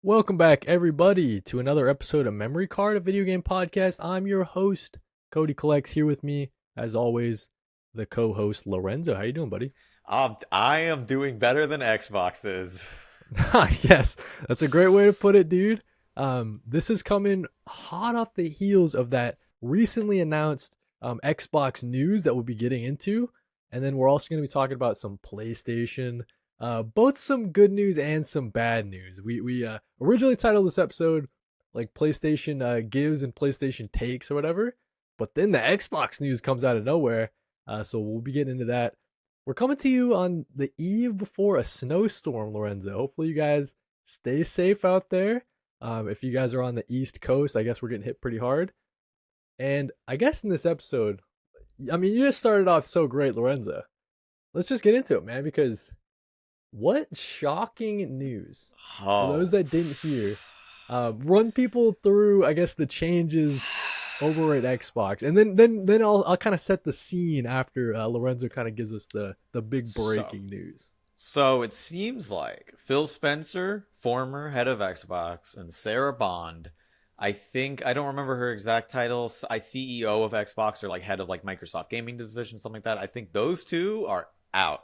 Welcome back, everybody, to another episode of Memory Card, a video game podcast. I'm your host, Kody Collects, here with me, as always, the co-host Lorenzo. How you doing, buddy? I am doing better than Xbox is. Yes, that's a great way to put it, dude. This is coming hot off the heels of that recently announced Xbox news that we'll be getting into, and then we're also going to be talking about some PlayStation, both some good news and some bad news. We originally titled this episode like PlayStation gives and PlayStation takes or whatever, but then the Xbox news comes out of nowhere, so we'll be getting into that. We're coming to you on the eve before a snowstorm, Lorenzo. Hopefully, you guys stay safe out there. If you guys are on the East Coast, I guess we're getting hit pretty hard. And I guess in this episode, I mean, you just started off so great, Lorenzo. Let's just get into it, man, because what shocking news. For those Oh, that didn't hear, run people through, I guess, the changes over at Xbox, and then I'll kind of set the scene after Lorenzo kind of gives us the big so breaking news. so it seems like Phil Spenser, former head of Xbox, and Sarah Bond. I don't remember her exact title. I CEO of Xbox or like head of like Microsoft Gaming Division, something like that. I think those two are out.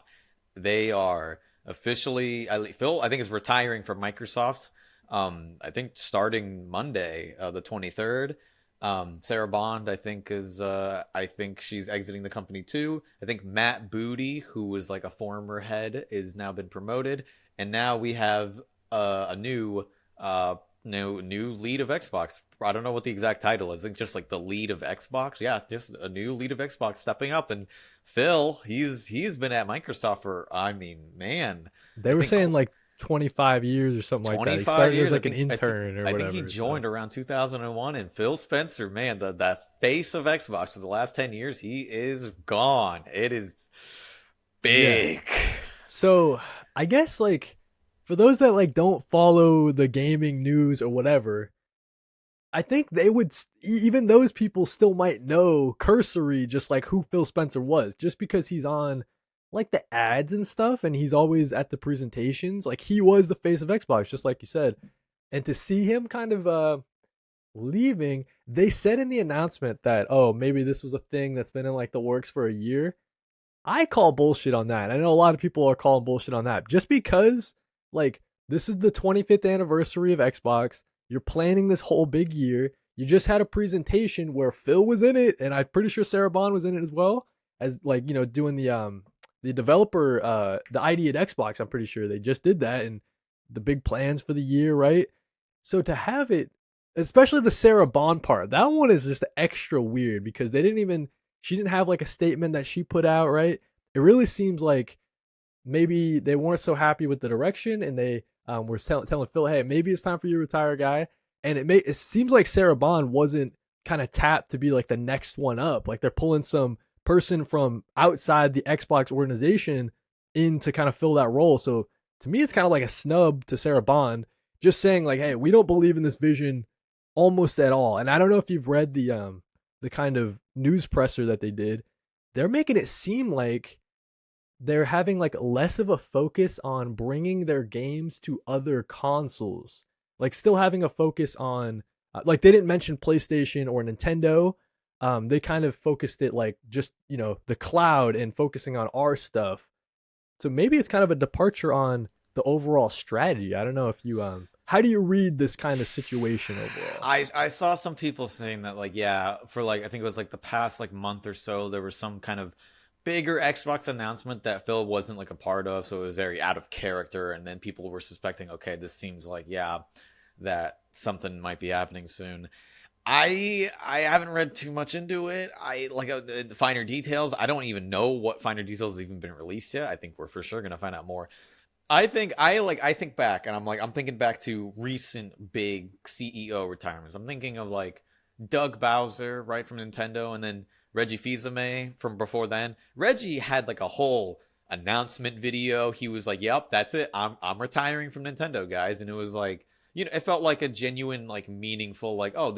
They are officially. Phil, I think, is retiring from Microsoft. I think starting Monday, the 23rd. Sarah Bond, I think she's exiting the company too. I think Matt Booty, who was like a former head, is now been promoted, and now we have a new lead of Xbox. I don't know what the exact title is. I think just like the lead of Xbox. Yeah, just a new lead of Xbox stepping up. And Phil, he's been at Microsoft for, I mean, man, They I were think saying like 25 years or something like that. He 25 started as years. like an intern or I think he whatever. joined So around 2001, and Phil Spencer, man, the face of Xbox for the last 10 years, he is gone. It is yeah. big. So I guess like for those that like don't follow the gaming news or whatever, I think they would even those people still might know cursory just like who Phil Spencer was just because he's on like the ads and stuff and he's always at the presentations. Like he was the face of Xbox just like you said. And to see him kind of leaving, they said in the announcement that oh, maybe this was a thing that's been in like the works for a year. I call bullshit on that. I know a lot of people are calling bullshit on that just because like this is the 25th anniversary of Xbox. You're planning this whole big year. You just had a presentation where Phil was in it, and I'm pretty sure Sarah Bond was in it as well as like doing the developer the ID at Xbox. I'm pretty sure they just did that and the big plans for the year, right? So to have it, especially the Sarah Bond part, that one is just extra weird because they didn't even she didn't have like a statement that she put out, right? It really seems like maybe they weren't so happy with the direction and they were telling Phil, hey, maybe it's time for you to retire, guy. And it seems like Sarah Bond wasn't kind of tapped to be like the next one up. Like they're pulling some person from outside the Xbox organization in to kind of fill that role. So to me, it's kind of like a snub to Sarah Bond, just saying like, hey, we don't believe in this vision almost at all. And I don't know if you've read the kind of news presser that they did. They're making it seem like they're having like less of a focus on bringing their games to other consoles. Like still having a focus on like they didn't mention PlayStation or Nintendo. They kind of focused it like just, the cloud and focusing on our stuff. So maybe it's kind of a departure on the overall strategy. I don't know if you how do you read this kind of situation overall? I saw some people saying that like yeah, for like I think it was like the past like month or so there was some kind of bigger Xbox announcement that Phil wasn't like a part of, so it was very out of character, and then people were suspecting, okay, this seems like yeah, that something might be happening soon. I haven't read too much into it. I like the finer details. I don't even know what finer details have even been released yet. I think we're for sure gonna find out more. I think back and I'm thinking back to recent big CEO retirements. I'm thinking of like Doug Bowser, right, from Nintendo, and then Reggie Fils-Aimé from before then. Reggie had like a whole announcement video. He was like, "Yep, that's it. I'm retiring from Nintendo, guys." And it was like, it felt like a genuine like meaningful like, "Oh,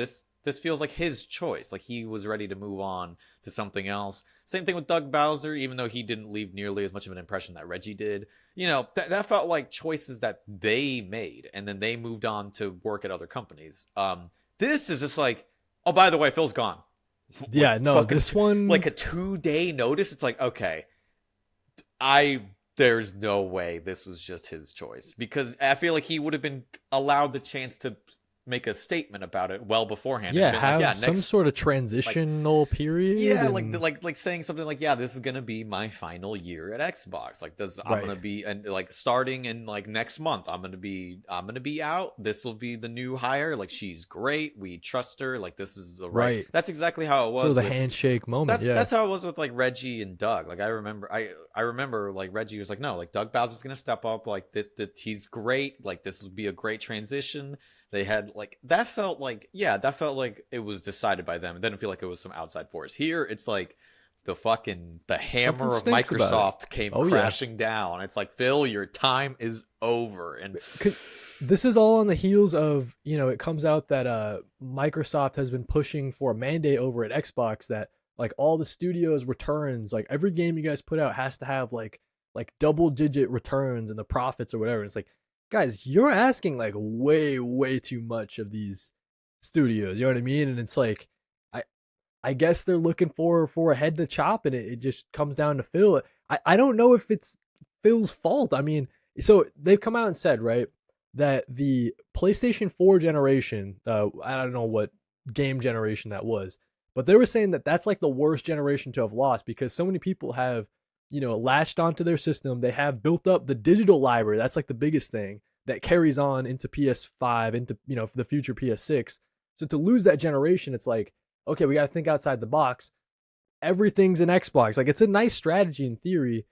this feels like his choice. Like he was ready to move on to something else. Same thing with Doug Bowser, even though he didn't leave nearly as much of an impression that Reggie did. You know, that felt like choices that they made, and then they moved on to work at other companies. This is just like, oh, by the way, Phil's gone. Yeah, Like no, fucking this one, like a 2-day notice. It's like, okay, there's no way this was just his choice, because I feel like he would have been allowed the chance to make a statement about it well beforehand. yeah, And been like, have yeah, some next, sort of like, transitional period. yeah, And, like saying something like, yeah, this is gonna be my final year at Xbox. Like, I'm right, gonna be, and like starting in like next month, I'm gonna be out. This will be the new hire. Like, she's great. We trust her. Like, this is the right. right. That's exactly how it Sort of was the with. handshake moment. Yeah, That's how it was with like Reggie and Doug. Like, I remember like Reggie was like, no, like Doug Bowser's gonna step up. Like that he's great. Like, this will be a great transition. They had like, that felt like, yeah, that felt like it was decided by them. It didn't feel like it was some outside force. Here it's like the hammer Something of stinks about it. Microsoft came Oh, yeah. crashing down. It's like, Phil, your time is over. And 'Cause this is all on the heels of, it comes out that Microsoft has been pushing for a mandate over at Xbox that like all the studios returns, like every game you guys put out has to have like double digit returns in the profits or whatever. It's like, guys, you're asking like way too much of these studios. You know what I mean? And it's like, I I guess they're looking for a head to chop, and it just comes down to Phil. I don't know if it's Phil's fault. I mean, so they've come out and said, right, that the PlayStation 4 generation, I don't know what game generation that was, but they were saying that that's like the worst generation to have lost because so many people have, latched onto their system. They have built up the digital library. That's like the biggest thing that carries on into PS5, into, for the future PS6. So to lose that generation, it's like, okay, we got to think outside the box. Everything's an Xbox. Like, it's a nice strategy in theory.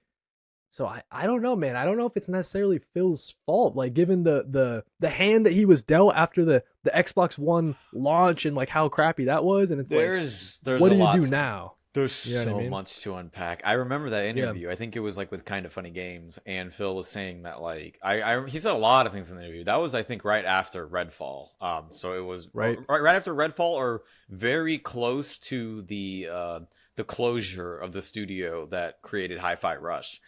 So I don't know, man. I don't know if it's necessarily Phil's fault. Like, given the hand that he was dealt after the Xbox One launch and like how crappy that was, and it's there's what a do you lot do now? There's You know what I so mean? much to unpack. I remember that Yeah. interview. I think it was like with Kind of Funny Games, and Phil was saying that like he said a lot of things in the interview. That was, I think, right after Redfall. So it was Right. right after Redfall, or very close to the closure of the studio that created Hi-Fi Rush.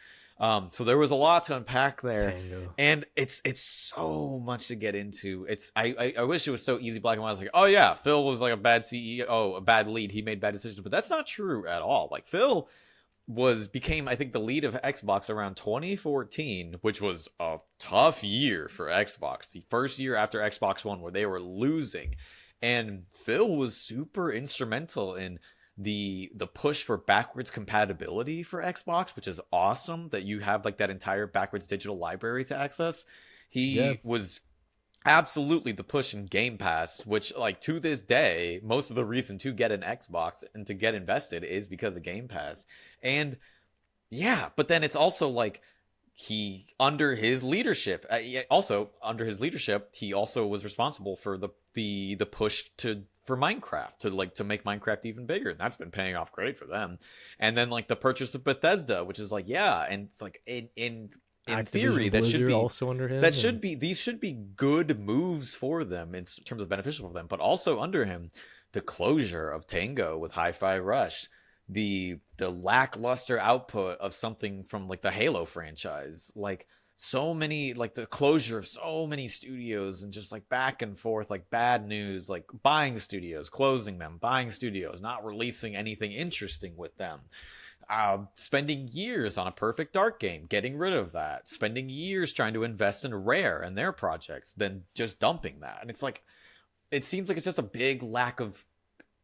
So there was a lot to unpack there, Tango. and it's so much to get into. I wish it was so easy, black and white. I was like, oh yeah, Phil was like a bad CEO, a bad lead. He made bad decisions, but that's not true at all. Like, Phil became, I think, the lead of Xbox around 2014, which was a tough year for Xbox. The first year after Xbox One, where they were losing, and Phil was super instrumental in the push for backwards compatibility for Xbox, which is awesome that you have like that entire backwards digital library to access. Yeah. He was absolutely the push in Game Pass, which like to this day, most of the reason to get an Xbox and to get invested is because of Game Pass. And yeah, but then it's also like he under his leadership, he also was responsible for the push for Minecraft to make Minecraft even bigger, and that's been paying off great for them. And then like the purchase of Bethesda, which is like, yeah, and it's like in theory that should Blizzard be also under him. these should be good moves for them in terms of beneficial for them, but also under him, the closure of Tango with Hi-Fi Rush, the lackluster output of something from like the Halo franchise, like so many, like the closure of so many studios, and just like back and forth, like bad news, like buying studios, closing them, buying studios, not releasing anything interesting with them. Spending years on a Perfect Dark game, getting rid of that, spending years trying to invest in Rare and their projects, then just dumping that. And it's like, it seems like it's just a big lack of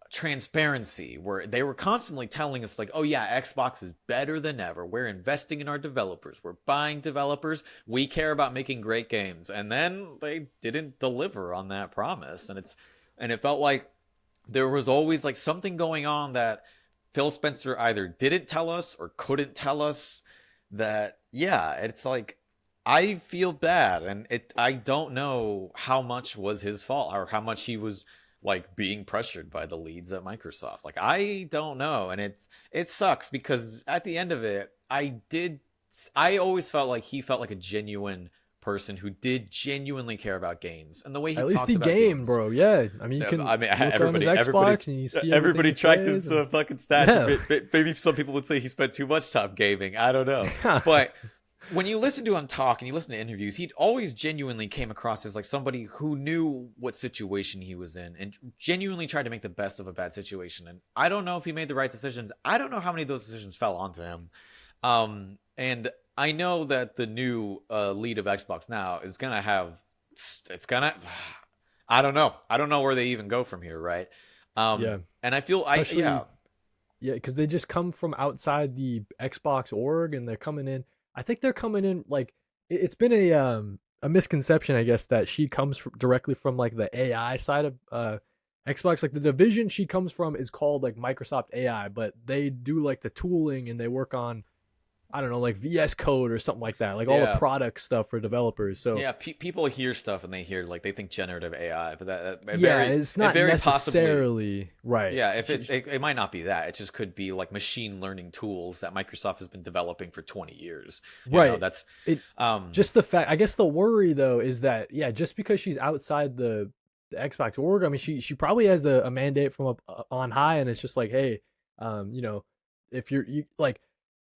transparency, where they were constantly telling us like, oh yeah, Xbox is better than ever, we're investing in our developers, we're buying developers, we care about making great games, and then they didn't deliver on that promise. And it felt like there was always like something going on that Phil Spenser either didn't tell us or couldn't tell us. That, yeah, it's like, I feel bad, and I don't know how much was his fault, or how much he was like being pressured by the leads at Microsoft. Like, I don't know, and it sucks, because at the end of it, I always felt like he felt like a genuine person who did genuinely care about games, and the way he At least talked he about gamed, games. bro. Yeah, I mean, you can I mean, look on his Xbox and you see everything everybody he tracked plays. his And... fucking stats. Yeah, Maybe some people would say he spent too much time gaming. I don't know, but when you listen to him talk and you listen to interviews, he always genuinely came across as like somebody who knew what situation he was in and genuinely tried to make the best of a bad situation. And I don't know if he made the right decisions. I don't know how many of those decisions fell onto him. And I know that the new lead of Xbox now is gonna have, it's gonna, I don't know. I don't know where they even go from here, right? yeah. And I feel Especially, yeah, because they just come from outside the Xbox org, and they're coming in. I think they're coming in like it's been a misconception, I guess, that she comes directly from like the AI side of Xbox. Like the division she comes from is called like Microsoft AI, but they do like the tooling and they work on, I don't know, like VS Code or something like that, like all the product stuff for developers. So yeah, people hear stuff and they hear like they think generative AI, but it's not very necessarily possibly, right. Yeah, if it might not be that. It just could be like machine learning tools that Microsoft has been developing for 20 years. You know, that's it. Just the fact, I guess, the worry though is that just because she's outside the Xbox org, I mean, she probably has a mandate from up on high, and it's just like, hey, you know, if you like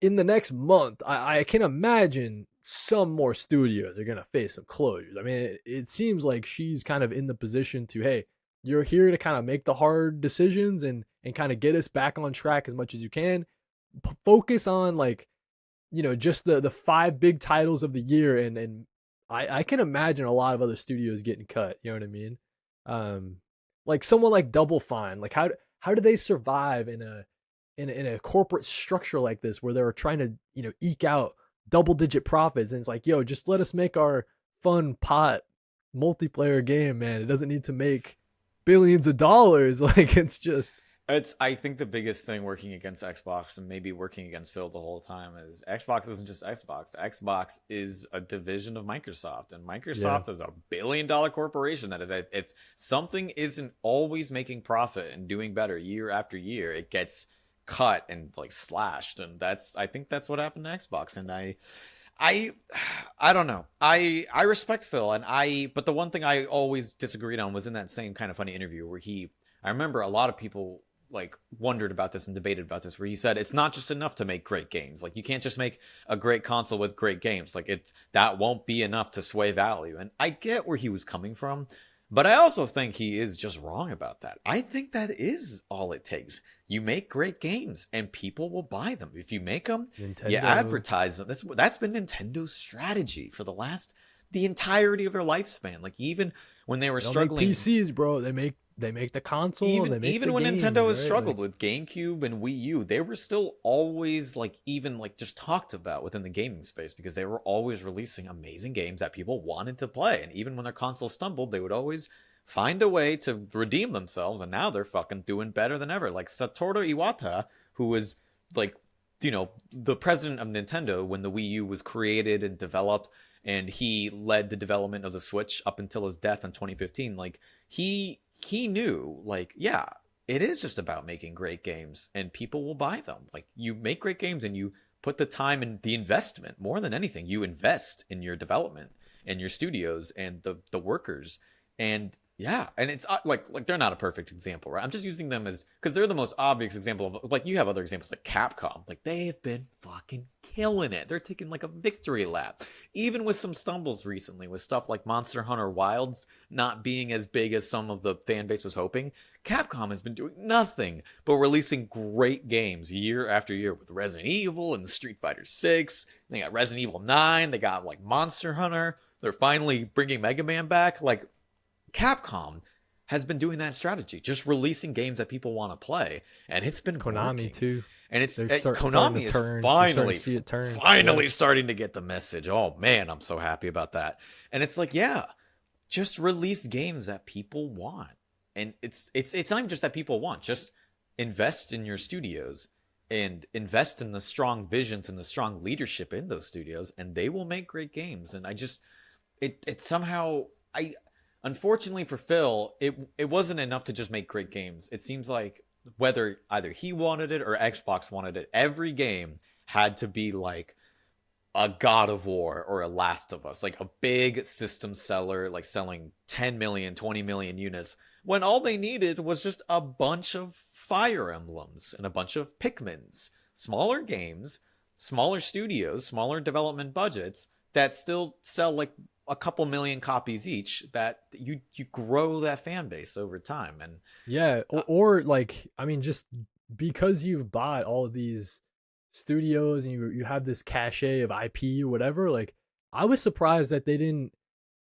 in the next month, I can imagine some more studios are gonna face some closures. I mean, it seems like she's kind of in the position to, hey, you're here to kind of make the hard decisions and kind of get us back on track as much as you can. Focus on like, you know, just the five big titles of the year, and I can imagine a lot of other studios getting cut. You know what I mean? Um, like someone like Double Fine, like how do they survive in a corporate structure like this where they're trying to, you know, eke out double digit profits, and it's like, yo, just let us make our fun pot multiplayer game, man. It doesn't need to make billions of dollars. Like it's just I think the biggest thing working against Xbox and maybe working against Phil the whole time is Xbox isn't just Xbox. Xbox is a division of Microsoft, and Microsoft is a billion-dollar corporation that if something isn't always making profit and doing better year after year, it gets cut and like slashed. And I think that's what happened to Xbox. And I don't know. I respect Phil, but the one thing I always disagreed on was in that same kind of funny interview where I remember a lot of people like wondered about this and debated about this, where he said it's not just enough to make great games. Like you can't just make a great console with great games. Like that won't be enough to sway value. And I get where he was coming from, but I also think he is just wrong about that. I think that is all it takes. You make great games and people will buy them. If you make them, you advertise them. That's been Nintendo's strategy for the entirety of their lifespan. Like even when they were struggling, make PCs, bro, they make the console. Even when games, Nintendo has right? struggled with GameCube and Wii U, they were still always like even like just talked about within the gaming space because they were always releasing amazing games that people wanted to play. And even when their console stumbled, they would always find a way to redeem themselves. And now they're fucking doing better than ever. Like Satoru Iwata, who was like, you know, the president of Nintendo when the Wii U was created and developed, and he led the development of the Switch up until his death in 2015. Like he knew, like, yeah, it is just about making great games and people will buy them. Like you make great games and you put the time and the investment more than anything. You invest in your development and your studios and the workers. And yeah, and it's like they're not a perfect example, right? I'm just using them as because they're the most obvious example of, like, you have other examples like Capcom. Like they have been fucking killing it. They're taking like a victory lap, even with some stumbles recently with stuff like Monster Hunter Wilds not being as big as some of the fan base was hoping. Capcom has been doing nothing but releasing great games year after year with Resident Evil and Street Fighter 6. They got Resident Evil 9. They got like Monster Hunter. They're finally bringing Mega Man back. Like Capcom has been doing that strategy, just releasing games that people want to play, and it's been Konami working. Too. And Konami is finally starting to get the message. Oh man, I'm so happy about that. And it's like, yeah, just release games that people want. And it's not even just that people want. Just invest in your studios and invest in the strong visions and the strong leadership in those studios, and they will make great games. And it somehow unfortunately for Phil, it wasn't enough to just make great games. It seems like whether either he wanted it or Xbox wanted it, every game had to be like a God of War or a Last of Us, like a big system seller, like selling 10 million, 20 million units, when all they needed was just a bunch of Fire Emblems and a bunch of Pikmins, smaller games, smaller studios, smaller development budgets that still sell like a couple million copies each, that you grow that fan base over time. And Yeah, uh, or like I mean, just because you've bought all of these studios and you have this cachet of IP or whatever, like I was surprised that they didn't.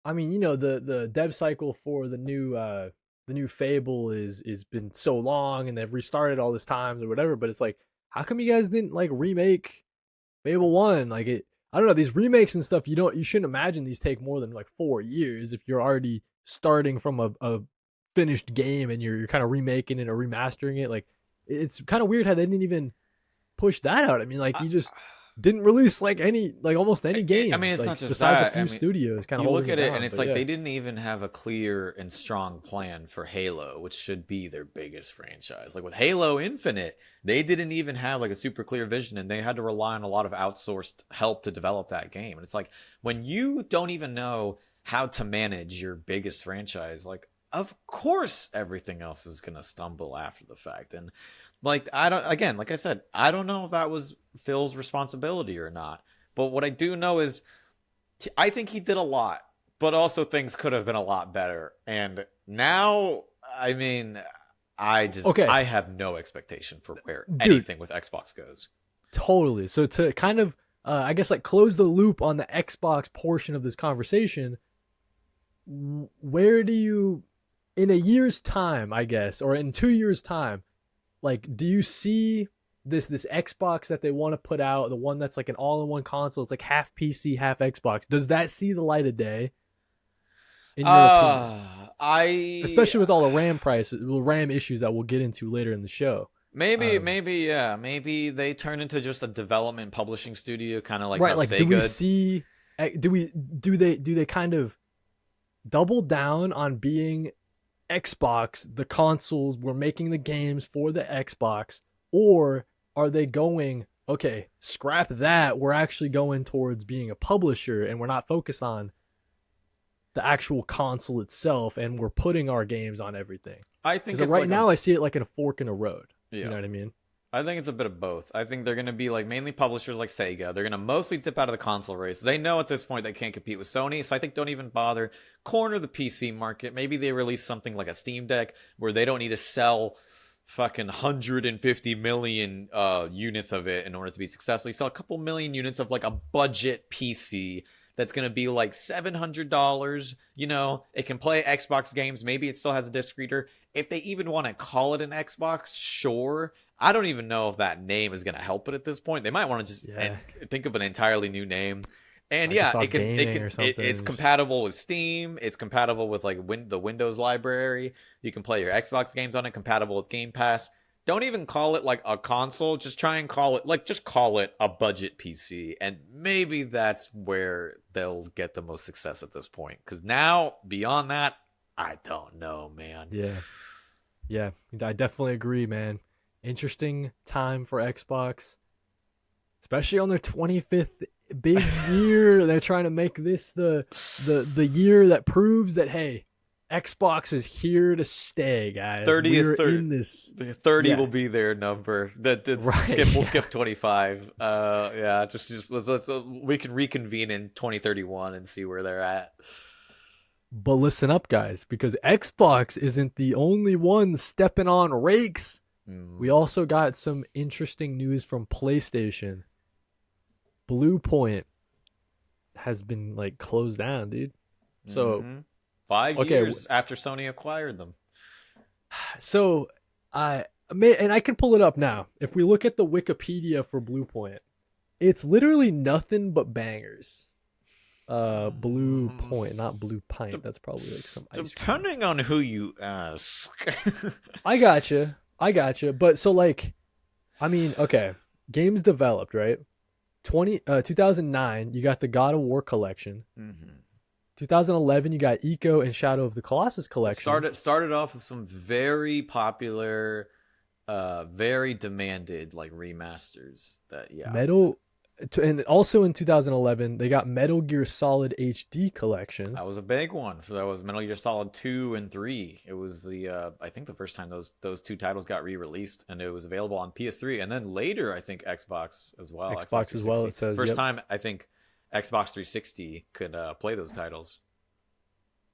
I mean, the dev cycle for the new Fable is been so long and they've restarted all this times or whatever, but it's like how come you guys didn't like remake Fable 1? Like it I don't know, these remakes and stuff, you shouldn't imagine these take more than like 4 years if you're already starting from a finished game and you're kind of remaking it or remastering it. Like it's kind of weird how they didn't even push that out. I mean, like I, you just didn't release like any like almost any I mean, games it's like not just besides a that. I few mean, studios kind of you look holding it at it and down. it's But like yeah. they didn't even have a clear and strong plan for Halo, which should be their biggest franchise. Like with Halo Infinite, they didn't even have like a super clear vision, and they had to rely on a lot of outsourced help to develop that game. And it's like when you don't even know how to manage your biggest franchise, like of course everything else is going to stumble after the fact. And like I don't, again, like I said, I don't know if that was Phil's responsibility or not. But what I do know is I think he did a lot, but also things could have been a lot better. And now, I mean, Okay, I have no expectation for where dude, anything with Xbox goes. totally. So to kind of I guess like close the loop on the Xbox portion of this conversation, where do you in a year's time, I guess, or in 2 years time, like do you see this Xbox that they want to put out, the one that's like an all-in-one console, it's like half PC, half Xbox. Does that see the light of day in your opinion? I Especially with all the RAM prices, RAM issues that we'll get into later in the show. Um, maybe yeah, maybe they turn into just a development publishing studio, kind of like how right, like do we Sega. see do they kind of double down on being Xbox, the consoles, we're making the games for the Xbox, or are they going, okay, scrap that, we're actually going towards being a publisher and we're not focused on the actual console itself and we're putting our games on everything? I think Because it's right like a now I see it like in a fork in a road. You yeah. know what I mean? I think it's a bit of both. I think they're going to be like mainly publishers like Sega. They're going to mostly dip out of the console race. They know at this point they can't compete with Sony, so I think don't even bother. Corner the PC market. Maybe they release something like a Steam Deck where they don't need to sell fucking 150 million units of it in order to be successful. You sell a couple million units of like a budget PC that's going to be like $700. You know, it can play Xbox games. Maybe it still has a disc reader. If they even want to call it an Xbox, sure. I don't even know if that name is going to help it at this point. They might want to just Yeah. think of an entirely new name. And yeah, Microsoft Gaming or it's something. compatible with Steam. It's compatible with like the Windows library. You can play your Xbox games on it. Compatible with Game Pass. Don't even call it like a console. Just try and call it like just call it a budget PC, and maybe that's where they'll get the most success at this point. Because now beyond that, I don't know, man. Yeah. Yeah. I definitely agree, man. Interesting time for Xbox, especially on their 25th big year. They're trying to make this the year that proves that hey, Xbox is here to stay, guys. 30th, We're third, in this. the 30 Yeah, will be their number. That it's right. skip. We'll skip 25. Yeah, just let's we can reconvene in 2031 and see where they're at. But listen up, guys, because Xbox isn't the only one stepping on rakes. We Mm. also got some interesting news from PlayStation. Bluepoint has been like closed down, dude. So Hmm. 5 years okay, after Sony acquired them. so I may and I can pull it up now. If we look at the Wikipedia for Bluepoint, it's literally nothing but bangers. Blue Mm. Point, not Blue Pint. De- That's probably like some ice cream. Depending on who you ask. I gotcha. I gotcha. But so like, I mean, okay, games developed, right? 2009, you got the God of War collection. Hmm. 2011, you got Eco and Shadow of the Colossus collection. Started off with some very popular, very demanded like remasters. That yeah. Metal And also in 2011, they got Metal Gear Solid HD Collection. That was a big one. So that was Metal Gear Solid 2 and 3. It was the I think the first time those two titles got re-released, and it was available on PS3 and then later I think Xbox as well. Xbox as well, it says. First Yep. time I think Xbox 360 could play those titles.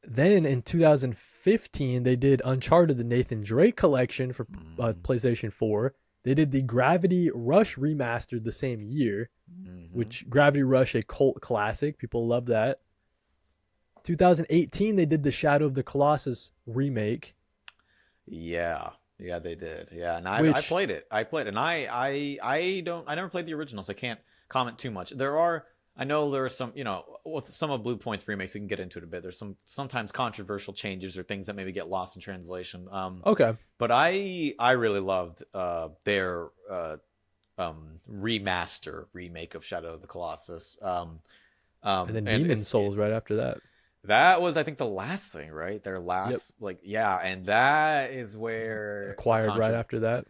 Then in 2015, they did Uncharted, the Nathan Drake collection for Mm. PlayStation 4. They did the Gravity Rush remastered the same year, Mm-hmm. which Gravity Rush, a cult classic. People love that. 2018, they did the Shadow of the Colossus remake, Yeah. Yeah, they did. Yeah, and I which, played it. I played it. And I never played the original, so I can't comment too much. I know there are some, with some of Bluepoint's remakes, you can get into it a bit. There's some sometimes controversial changes or things that maybe get lost in translation. okay. But I really loved their remaster remake of Shadow of the Colossus. And then And Demon Souls right after that. that was, I think, the last thing, right? Their Yep. last, like, yeah, and that is where Acquired right after that.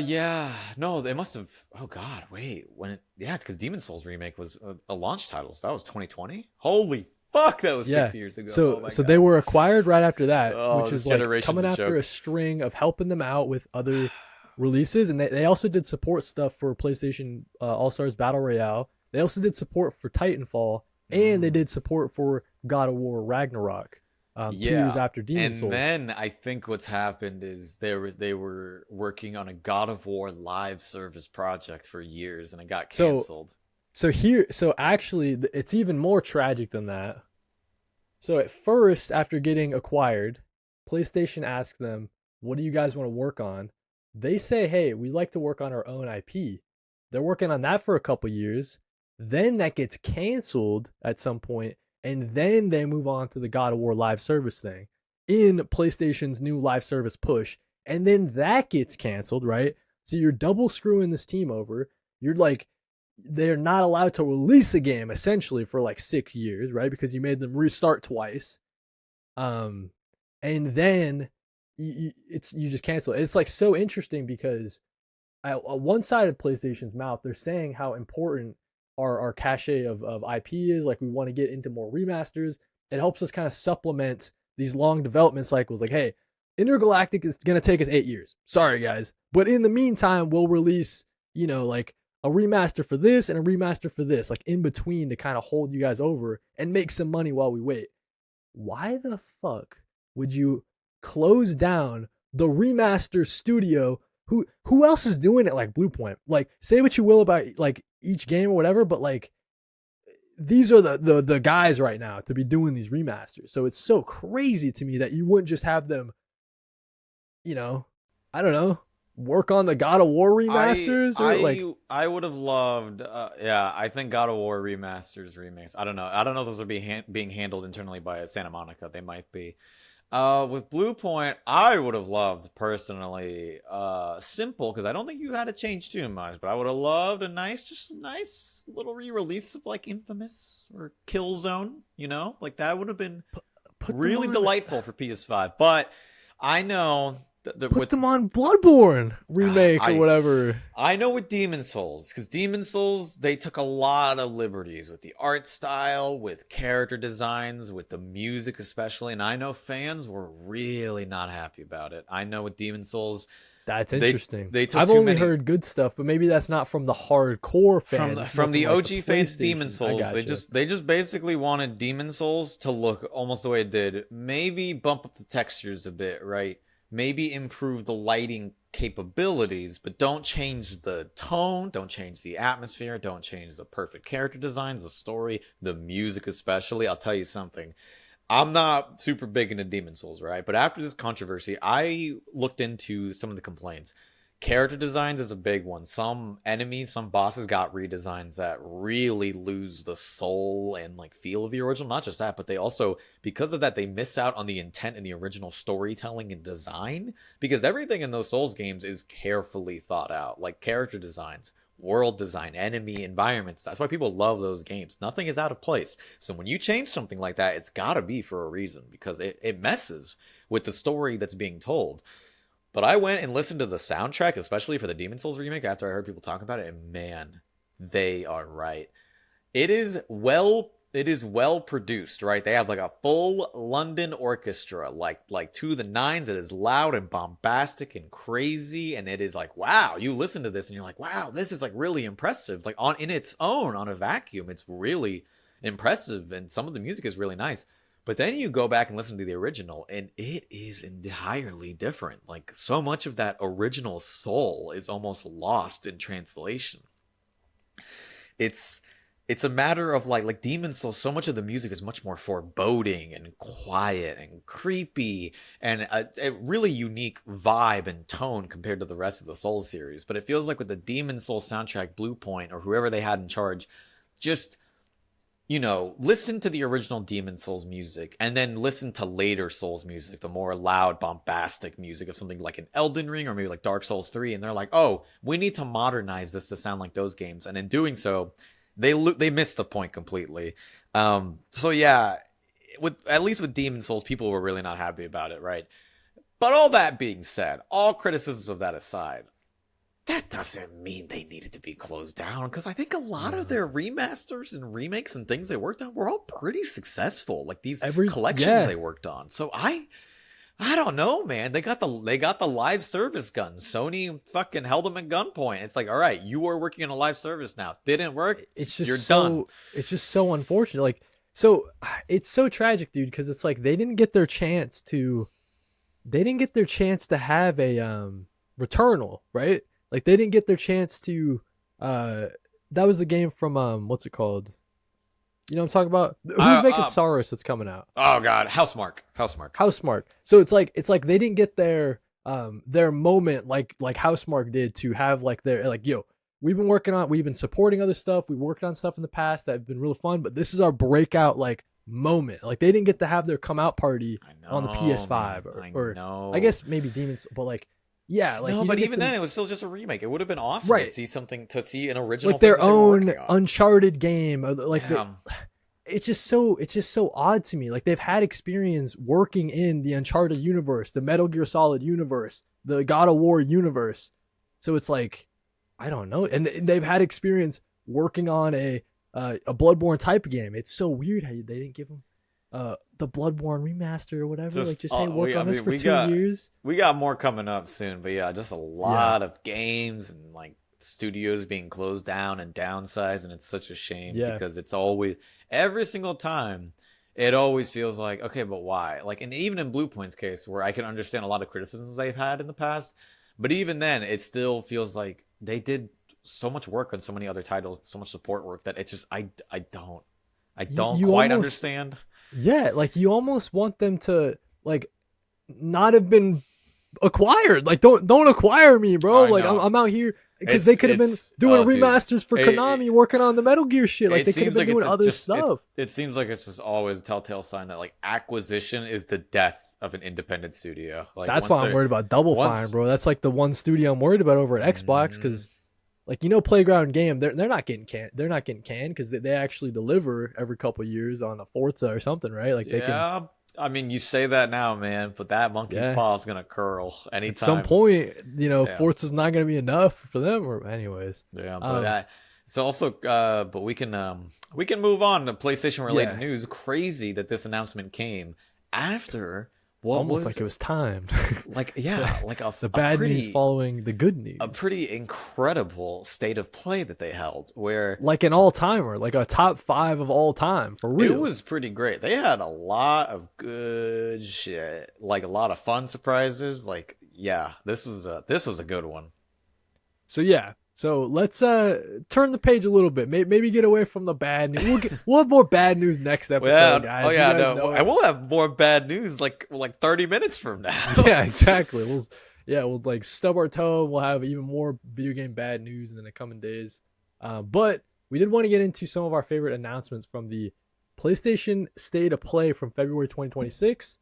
yeah, no, they must have. Oh God, wait, yeah, because Demon Souls remake was a launch title, so that was 2020. Holy fuck, that was Yeah. 6 years ago. Oh So my so God. they were acquired right after that, Oh, which this is like generation's coming a after joke. a string of helping them out with other releases. And they also did support stuff for PlayStation All Stars Battle Royale. They also did support for Titanfall, and they Mm. did support for God of War Ragnarok 2 years Yeah. after Demon And Souls. then I think what's happened is they were working on a God of War live service project for years, and it got So canceled. so actually, it's even more tragic than that. So at first, after getting acquired, PlayStation asked them, "What do you guys want to work on?" They say, "Hey, we like to work on our own IP." They're working on that for a couple years. Then that gets canceled at some point, and then they move on to the God of War live service thing in PlayStation's new live service push, and then that gets canceled, right? So you're double screwing this team over. You're like, they're not allowed to release a game essentially for like 6 years, right? Because you made them restart twice. Um, and then you just cancel it. It's like so interesting because at one side of PlayStation's mouth, they're saying how important our cachet of IP is. Like we want to get into more remasters. It helps us kind of supplement these long development cycles. Like, hey, Intergalactic is gonna take us 8 years. Sorry guys, but in the meantime, we'll release like a remaster for this and a remaster for this, like in between to kind of hold you guys over and make some money while we wait. Why the fuck would you close down the remaster studio? Who else is doing it like Bluepoint? Like, say what you will about like each game or whatever, but like these are the guys right now to be doing these remasters. So it's so crazy to me that you wouldn't just have them, you know, I don't know, work on the God of War remasters or like. I would have loved yeah, I think God of War remasters remakes. I don't know if those are being handled internally by Santa Monica. They might be. With Bluepoint, I would have loved personally simple, because I don't think you had to change too much, but I would have loved just a nice little re-release of like Infamous or Killzone, like that would have been Put them really on, delightful for PS5. But I know put them on Bloodborne remake or I whatever. I know with Demon Souls, because Demon Souls, they took a lot of liberties with the art style, with character designs, with the music especially, and I know fans were really not happy about it. I know with Demon Souls, That's they interesting. they took I've too only many heard good stuff, but maybe that's not from the hardcore from fans. It's more from the like OG fans. Demon PlayStation. I Souls, they gotcha. just basically wanted Demon Souls to look almost the way it did. Maybe bump up the textures a bit, right? Maybe improve the lighting capabilities, but don't change the tone, don't change the atmosphere, don't change the perfect character designs, the story, the music especially. I'll tell you something. I'm not super big into Demon Souls, right? But after this controversy, I looked into some of the complaints. Character designs is a big one. Some enemies, some bosses got redesigns that really lose the soul and like feel of the original. Not just that, but they also, because of that, they miss out on the intent in the original storytelling and design. Because everything in those Souls games is carefully thought out, like character designs, world design, enemy environments. That's why people love those games. Nothing is out of place. So when you change something like that, it's got to be for a reason, because it messes with the story that's being told. But I went and listened to the soundtrack, especially for the Demon Souls remake, after I heard people talk about it, and man, They are right. It is well produced, right? They have like a full London orchestra, like to the nines. It is loud and bombastic and crazy, and it is like, wow, you listen to this and you're like, wow, this is like really impressive. Like on in its own, on a vacuum, it's really impressive, and some of the music is really nice. But then you go back and listen to the original, and it is entirely different. Like so much of that original soul is almost lost in translation. It's a matter of like Demon Souls. So much of the music is much more foreboding and quiet and creepy, and a really unique vibe and tone compared to the rest of the Souls series. But it feels like with the Demon Souls soundtrack, Bluepoint or whoever they had in charge, just listen to the original Demon Souls music and then listen to later Souls music, the more loud, bombastic music of something like an Elden Ring or maybe like Dark Souls 3. And they're like, oh, we need to modernize this to sound like those games. And in doing so, they missed the point completely. So yeah, at least with Demon Souls, people were really not happy about it, right? But all that being said, all criticisms of that aside, that doesn't mean they needed to be closed down, because I think a lot of their remasters and remakes and things they worked on were all pretty successful. Like these collections they worked on. So I don't know, man. They got the live service guns. Sony fucking held them at gunpoint. It's like, all right, you are working on a live service now. Didn't work. You're done. It's just so unfortunate. Like, so it's so tragic, dude, because it's like they didn't get their chance to have a Returnal, right? Like they didn't get their chance to that was the game from what's it called? You know what I'm talking about? Who's making Saurus that's coming out? Oh god, Housemarque. So it's like they didn't get their moment like Housemarque did to have like their like, yo, we've been supporting other stuff. We worked on stuff in the past that have been really fun, but this is our breakout like moment. Like they didn't get to have their come out party on the PS5 or I guess maybe Demons, but like yeah, like no, but even then, it was still just a remake. It would have been awesome to see an original, like their own Uncharted game. Like it's just so odd to me. Like they've had experience working in the Uncharted universe, the Metal Gear Solid universe, the God of War universe. So it's like I don't know, and they've had experience working on a Bloodborne type of game. It's so weird how they didn't give them the Bloodborne remaster or whatever. Work on this for 2 years. We got more coming up soon, but yeah, just a lot of games and like studios being closed down and downsized, and it's such a shame because it's always every single time it always feels like, okay, but why? Like, and even in Bluepoint's case, where I can understand a lot of criticisms they've had in the past, but even then, it still feels like they did so much work on so many other titles, so much support work that it just I don't quite understand. Yeah, like you almost want them to like not have been acquired. Like don't acquire me, bro. Like I'm out here because they could have been doing remasters for Konami, working on the Metal Gear shit. Like they could have been doing other stuff. It seems like it's just always a telltale sign that like acquisition is the death of an independent studio. Like that's why I'm worried about Double Fine, bro. That's like the one studio I'm worried about over at Xbox because. Like, Playground Game, they're not getting canned. They're not getting canned because they actually deliver every couple of years on a Forza or something, right? Like they can. I mean, you say that now, man, but that monkey's paw is gonna curl anytime. At some point, Forza's not gonna be enough for them. Or anyways. Yeah, but it's also, but we can move on to PlayStation related news. Crazy that this announcement came after. Almost like it was timed. Like the bad news following the good news. A pretty incredible state of play that they held, where like an all-timer, like a top 5 of all time for real. It was pretty great. They had a lot of good shit, like a lot of fun surprises. Like this was a good one. So let's turn the page a little bit. Maybe get away from the bad news. We'll have more bad news next episode, guys. Oh yeah, and we'll have more bad news like 30 minutes from now. Yeah, exactly. We'll like stub our toe. We'll have even more video game bad news in the coming days. But we did want to get into some of our favorite announcements from the PlayStation State of Play from February 2026.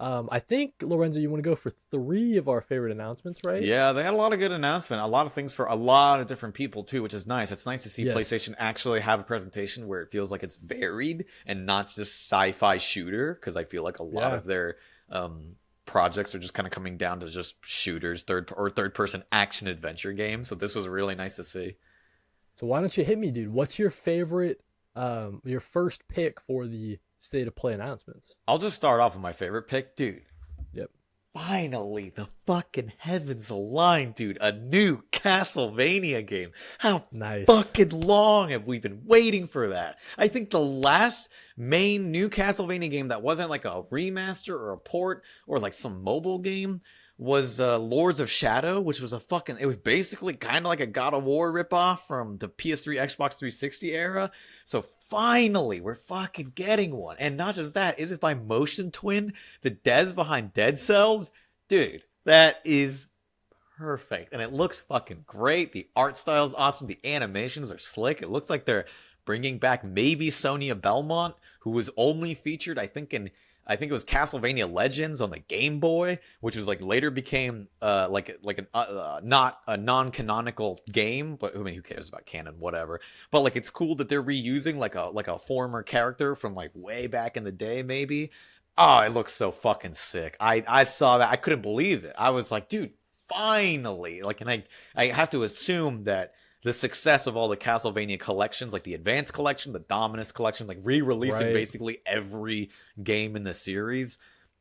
I think, Lorenzo, you want to go for 3 of our favorite announcements, right? Yeah, they had a lot of good announcements. A lot of things for a lot of different people, too, which is nice. It's nice to see PlayStation actually have a presentation where it feels like it's varied and not just sci-fi shooter, because I feel like a lot of their projects are just kind of coming down to just shooters, third-person action-adventure games. So this was really nice to see. So why don't you hit me, dude? What's your favorite, your first pick for the state of play announcements? I'll just start off with my favorite pick, dude. Yep. Finally, the fucking heavens aligned, dude. A new Castlevania game. How Nice. fucking long have we been waiting for that? I think the last main new Castlevania game that wasn't like a remaster or a port or like some mobile game was Lords of Shadow, which was it was basically kind of like a God of War ripoff from the PS3, Xbox 360 era. So finally, we're fucking getting one. And not just that, it is by Motion Twin, the devs behind Dead Cells. Dude, that is perfect. And it looks fucking great. The art style is awesome. The animations are slick. It looks like they're bringing back maybe Sonia Belmont, who was only featured, I think it was Castlevania Legends on the Game Boy, which was like later became not a non-canonical game, but I mean, who cares about canon, whatever. But like it's cool that they're reusing like a former character from like way back in the day, maybe. Oh, it looks so fucking sick. I saw that, I couldn't believe it. I was like, dude, finally. Like, and I have to assume that the success of all the Castlevania collections, like the Advanced Collection, the Dominus Collection, like re-releasing basically every game in the series,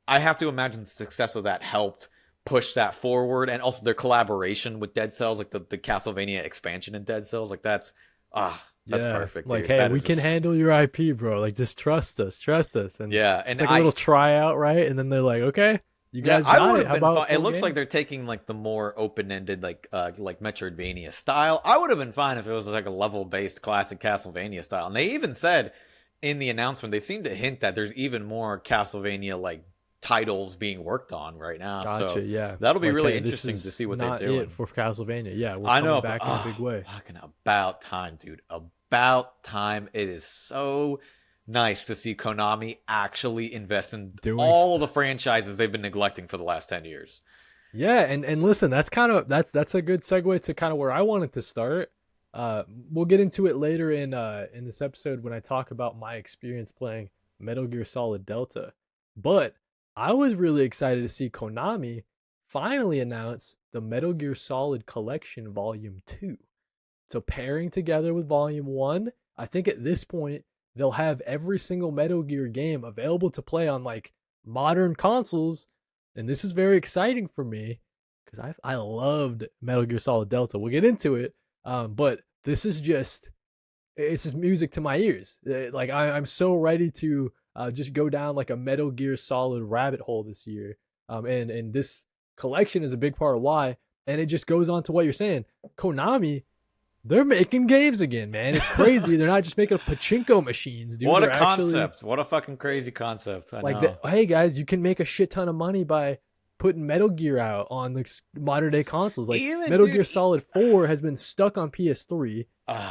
I have to imagine the success of that helped push that forward, and also their collaboration with Dead Cells, like the Castlevania expansion in Dead Cells, like that's perfect. Like, dude. hey, That we is can handle your IP, bro. Like, just trust us. And yeah, and it's like a little tryout, right? And then they're like, okay, you guys got it. How about it looks like they're taking like the more open-ended like Metroidvania style. I would have been fine if it was like a level-based classic Castlevania style. And they even said in the announcement, they seem to hint that there's even more Castlevania like titles being worked on right now. Gotcha, So yeah. that'll be Like, really hey, interesting to see what they're not doing. it for Castlevania. Yeah, we're I know, coming back in a big way. Fucking about time, dude. About time. It is so nice to see Konami actually invest in all of the franchises they've been neglecting for the last 10 years. Yeah, and listen, that's a good segue to kind of where I wanted to start. We'll get into it later in this episode when I talk about my experience playing Metal Gear Solid Delta. But I was really excited to see Konami finally announce the Metal Gear Solid Collection Volume 2. So pairing together with Volume 1, I think at this point they'll have every single Metal Gear game available to play on like modern consoles, and this is very exciting for me because I loved Metal Gear Solid Delta. We'll get into it, but this is it's just music to my ears. Like I'm so ready to just go down like a Metal Gear Solid rabbit hole this year, and this collection is a big part of why. And it just goes on to what you're saying, Konami. They're making games again, man. It's crazy. They're not just making pachinko machines, dude. What a concept. What a fucking crazy concept. I know. Hey, guys, you can make a shit ton of money by putting Metal Gear out on the modern day consoles. Like, Metal Gear Solid 4 has been stuck on PS3.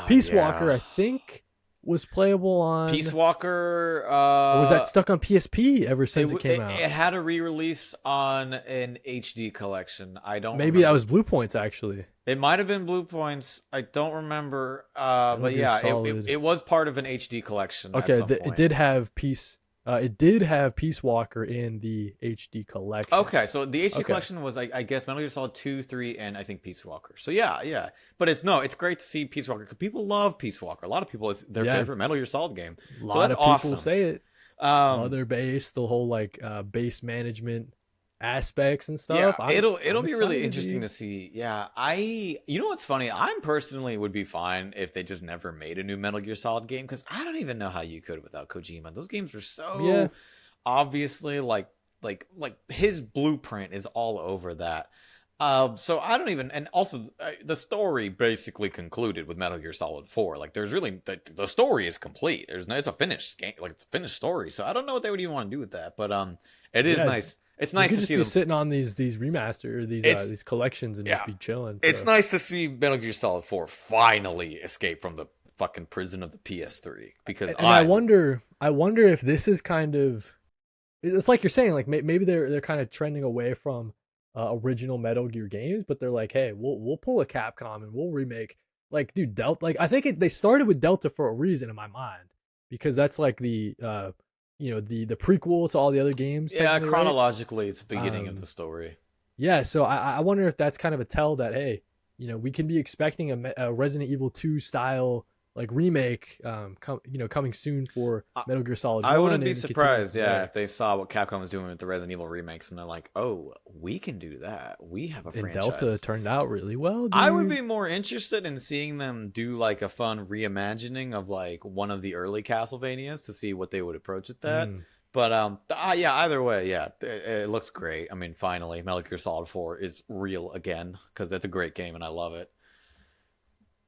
Peace Walker, I think, was playable on Peace Walker. Or was that stuck on PSP ever since it came out? It had a re-release on an HD collection. I don't. Maybe that was Bluepoint's actually. It might have been Bluepoint's. I don't remember. But yeah, it was part of an HD collection. Okay, it did have Peace. It did have Peace Walker in the HD collection. Okay, so the HD collection was, I guess, Metal Gear Solid 2, 3, and I think Peace Walker. So yeah. But it's great to see Peace Walker because people love Peace Walker. A lot of people, it's their favorite Metal Gear Solid game. A lot of people say it. Mother base, the whole like base management aspects and stuff. Yeah, it'll be really interesting to see. Yeah, you know what's funny? I personally would be fine if they just never made a new Metal Gear Solid game because I don't even know how you could without Kojima. Those games are so obviously like his blueprint is all over that. So I don't even, and also the story basically concluded with Metal Gear Solid 4. Like there's really the story is complete. It's a finished game, like it's a finished story. So I don't know what they would even want to do with that, but it is nice. It's nice to see them sitting on these remaster, these collections and just be chilling. It's nice to see Metal Gear Solid 4 finally escape from the fucking prison of the PS3 because I wonder if this is kind of, it's like you're saying, like maybe they're kind of trending away from original Metal Gear games, but they're like, hey, we'll pull a Capcom and we'll remake, like, dude, Delta. Like I think they started with Delta for a reason in my mind because that's like the the prequel to all the other games. Yeah, chronologically, right? It's the beginning of the story. Yeah, so I wonder if that's kind of a tell that, hey, we can be expecting a Resident Evil 2 style like remake, coming soon for I, Metal Gear Solid I 1 wouldn't be and continuing surprised, from yeah, there. if they saw what Capcom was doing with the Resident Evil remakes and they're like, oh, we can do that. We have a And Delta franchise. turned out really well, I would dude. be more interested in seeing them do like a fun reimagining of like one of the early Castlevanias to see what they would approach with that. Mm. But yeah, either way, yeah, it looks great. I mean, finally, Metal Gear Solid 4 is real again because it's a great game and I love it.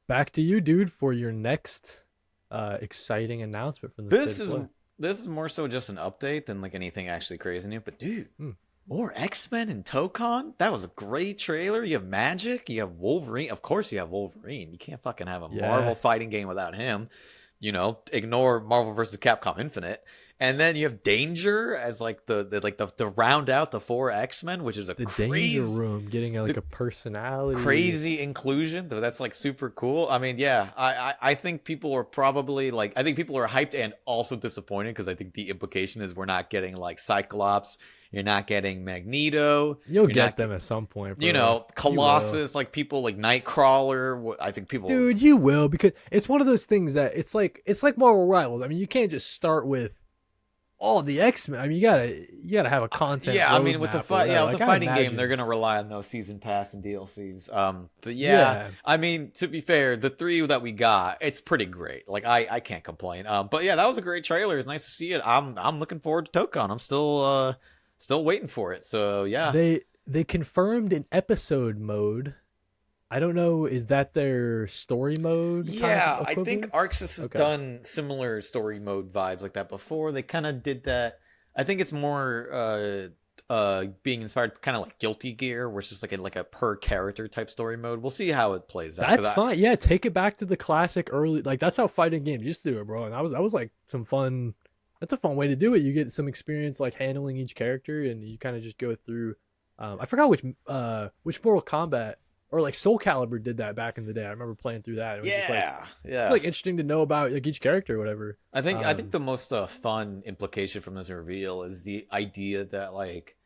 Back to you, dude, for your next exciting announcement from the state This of is play. this is more so just an update than like anything actually crazy new. But dude, Mm. more X-Men and Tokon? That was a great trailer. You have Magic, you have Wolverine. Of course you have Wolverine. You can't fucking have a Yeah, Marvel fighting game without him. Ignore Marvel vs. Capcom Infinite. And then you have Danger as like the round out the four X-Men, which is a the Danger crazy Room getting like the a personality. crazy inclusion. That's like super cool. I mean, yeah, I think people are probably like, I think people are hyped and also disappointed because I think the implication is we're not getting like Cyclops, you're not getting Magneto, You'll you're get not, them at some point, bro. You will. Colossus, like people like Nightcrawler. I think people, Dude, you will, because it's one of those things that it's like Marvel Rivals. I mean, you can't just start with all of the X-Men. I mean, you gotta have a content yeah, I mean, with the roadmap or whatever. with the Like, I fighting game, they're imagine. gonna rely on those season pass and DLCs. But yeah, Yeah, I mean, to be fair, the three that we got, it's pretty great. Like I can't complain. But yeah, that was a great trailer. It's nice to see it. I'm looking forward to Tokon. I'm still waiting for it. So yeah, they confirmed an episode mode. I don't know, is that their story mode kind of yeah, I think equivalent? Arxis has Okay. done similar story mode vibes like that before. They kind of did that. I think it's more being inspired kind of like Guilty Gear, where it's just like a per character type story mode. We'll see how it plays out. That's fine. Yeah, take it back to the classic early, like that's how fighting games used to do it, bro. And that was like some fun. That's a fun way to do it. You get some experience like handling each character, and you kind of just go through. I forgot which Mortal Kombat or like Soul Calibur did that back in the day. I remember playing through that. It was just like Yeah, it's yeah. like interesting to know about like each character or whatever. I think the most fun implication from this reveal is the idea that like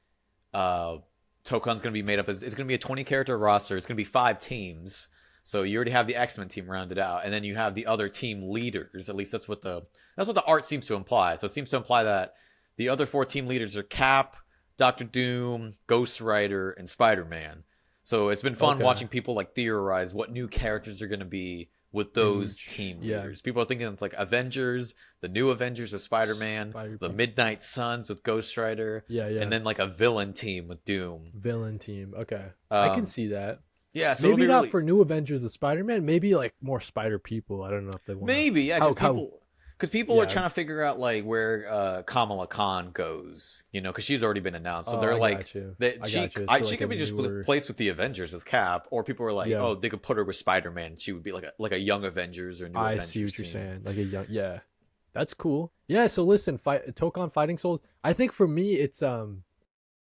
uh Tokon's gonna be made up as it's gonna be a 20 character roster. It's gonna be 5 teams. So you already have the X-Men team rounded out, and then you have the other team leaders. At least that's what the art seems to imply. So it seems to imply that the other 4 team leaders are Cap, Doctor Doom, Ghost Rider, and Spider-Man. So it's been fun Okay. watching people like theorize what new characters are going to be with those team Yeah, leaders. People are thinking it's like Avengers, the new Avengers with Spider-Man, the Spider-Man. Midnight Suns with Ghost Rider, Yeah, yeah. and then like a villain team with Doom. Villain team. Okay, I can Um, see that. yeah, so it'll Maybe be not really for New Avengers of Spider-Man. Maybe like more Spider people. I don't know if they want to. maybe yeah, How? because people are Yeah. trying to figure out like where Kamala Khan goes, because she's already been announced. So Oh, they're I like got you. that I she got you. I, So she like a could be just newer. placed with the Avengers with Cap, or people are like, Yeah, oh, they could put her with Spider-Man. She would be like a young Avengers or new I Avengers see what you're team. saying. Like a young. Yeah, that's cool. Yeah. So listen, Tokon Fighting Souls. I think for me, it's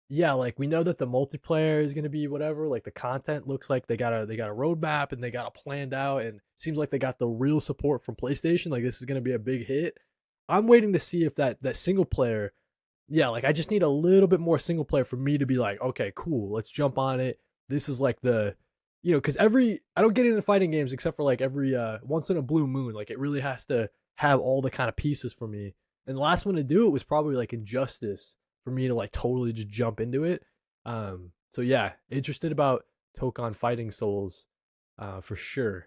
yeah, like we know that the multiplayer is gonna be whatever. Like the content looks like they got a roadmap and they got it planned out, and it seems like they got the real support from PlayStation. Like this is gonna be a big hit. I'm waiting to see if that single player. Yeah, like I just need a little bit more single player for me to be like, okay, cool, let's jump on it. This is like because I don't get into fighting games except for like every once in a blue moon. Like it really has to have all the kind of pieces for me. And the last one to do it was probably like Injustice for me to like totally just jump into it. So yeah, interested about Tokon Fighting Souls, for sure.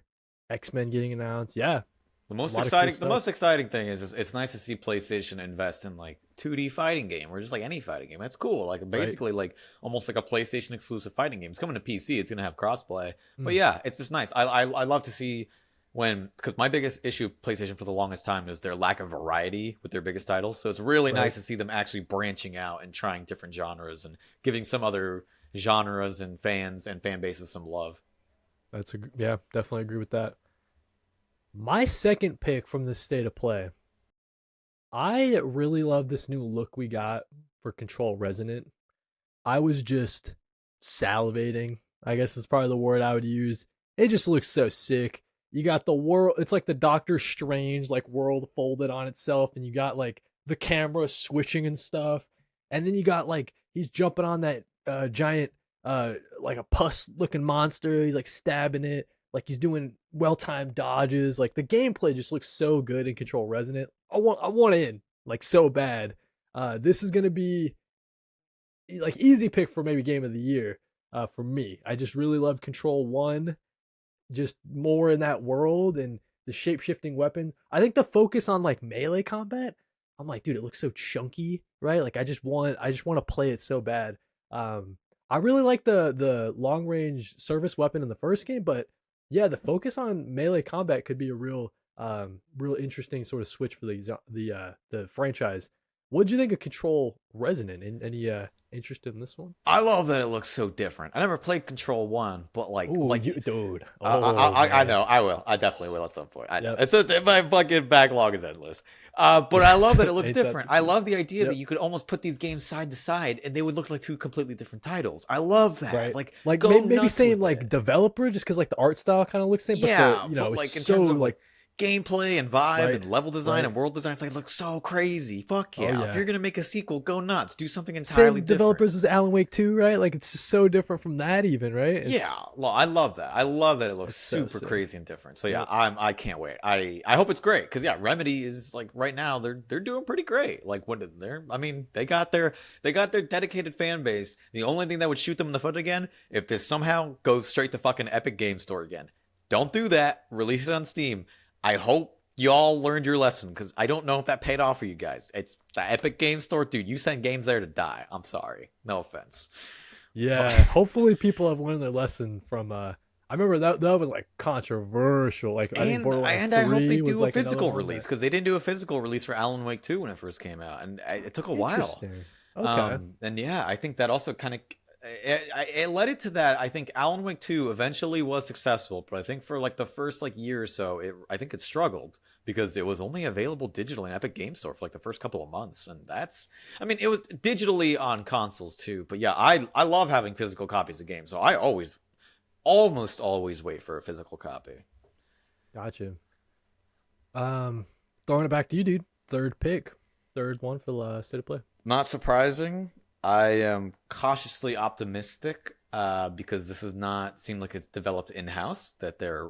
X-Men getting announced, yeah, The a most lot of cool exciting, the stuff. most exciting thing is just, it's nice to see PlayStation invest in like 2D fighting game or just like any fighting game. That's cool. Like Right. basically like almost like a PlayStation exclusive fighting game. It's coming to PC. It's gonna have crossplay. But Mm, yeah, it's just nice. I love to see because my biggest issue with PlayStation for the longest time is their lack of variety with their biggest titles. So it's really right. nice to see them actually branching out and trying different genres and giving some other genres and fans and fan bases some love. Yeah, definitely agree with that. My second pick from this state of play, I really love this new look we got for Control Resonant. I was just salivating. I guess is probably the word I would use. It just looks so sick. You got the world, it's like the Doctor Strange like world folded on itself, and you got like the camera switching and stuff. And then you got like he's jumping on that giant like a pus looking monster. He's like stabbing it, like he's doing well timed dodges. Like the gameplay just looks so good in Control Resonant. I want in like so bad. This is gonna be like easy pick for maybe game of the year. For me, I just really love Control One, just more in that world and the shape shifting weapon. I think the focus on like melee combat, I'm like, dude, it looks so chunky, right? Like I just want to play it so bad. Um, I really like the long range service weapon in the first game, but yeah, the focus on melee combat could be a real interesting sort of switch for the franchise. What did you think of Control Resonant? Any interested in this one? I love that it looks so different. I never played Control One, but Ooh, you dude. Oh I man. know, I will. I definitely will at some point. I know. Yep. My fucking backlog is endless. But I love that it looks Ain't that different. the I truth? love the idea that Yep. you could almost put these games side to side and they would look like two completely different titles. I love that. Right. Like, Like go maybe nuts same with like it. developer just because like the art style kind of looks the same, but Yeah, but it's like in so terms of like like gameplay and vibe right, and level design right. and world design, it's like it looks so crazy. Fuck Oh yeah! If yeah. you're gonna make a sequel, go nuts. Do something entirely Same different. developers as Alan Wake 2, right? Like it's just so different from that even, right? Yeah, It's well, I love that. I love that it looks it's so super sick. crazy and different. So yeah, Yep. I can't wait. I hope it's great because yeah, Remedy is like right now they're doing pretty great. Like what they're I mean they got their dedicated fan base. The only thing that would shoot them in the foot again if this somehow goes straight to fucking Epic Game Store again. Don't do that. Release it on Steam. I hope y'all learned your lesson because I don't know if that paid off for you guys. It's the Epic Game Store, dude. You send games there to die. I'm sorry. No offense. Yeah. But Hopefully people have learned their lesson from I remember that was like controversial. Like I think Borderlands and I hope they 3 was do a like another physical one release that because they didn't do a physical release for Alan Wake 2 when it first came out, and it took a while. interesting. Okay. And yeah, I think that also kind of it led it to that. I think Alan Wake 2 eventually was successful, but I think for like the first like year or so, I think it struggled because it was only available digitally in Epic Game Store for like the first couple of months, and that's I mean it was digitally on consoles too. But yeah, I love having physical copies of games, so I almost always wait for a physical copy. Gotcha. Um Throwing it back to you, dude. Third pick. Third one for the state of play. Not surprising. I am cautiously optimistic because this does not seem like it's developed in house, that they're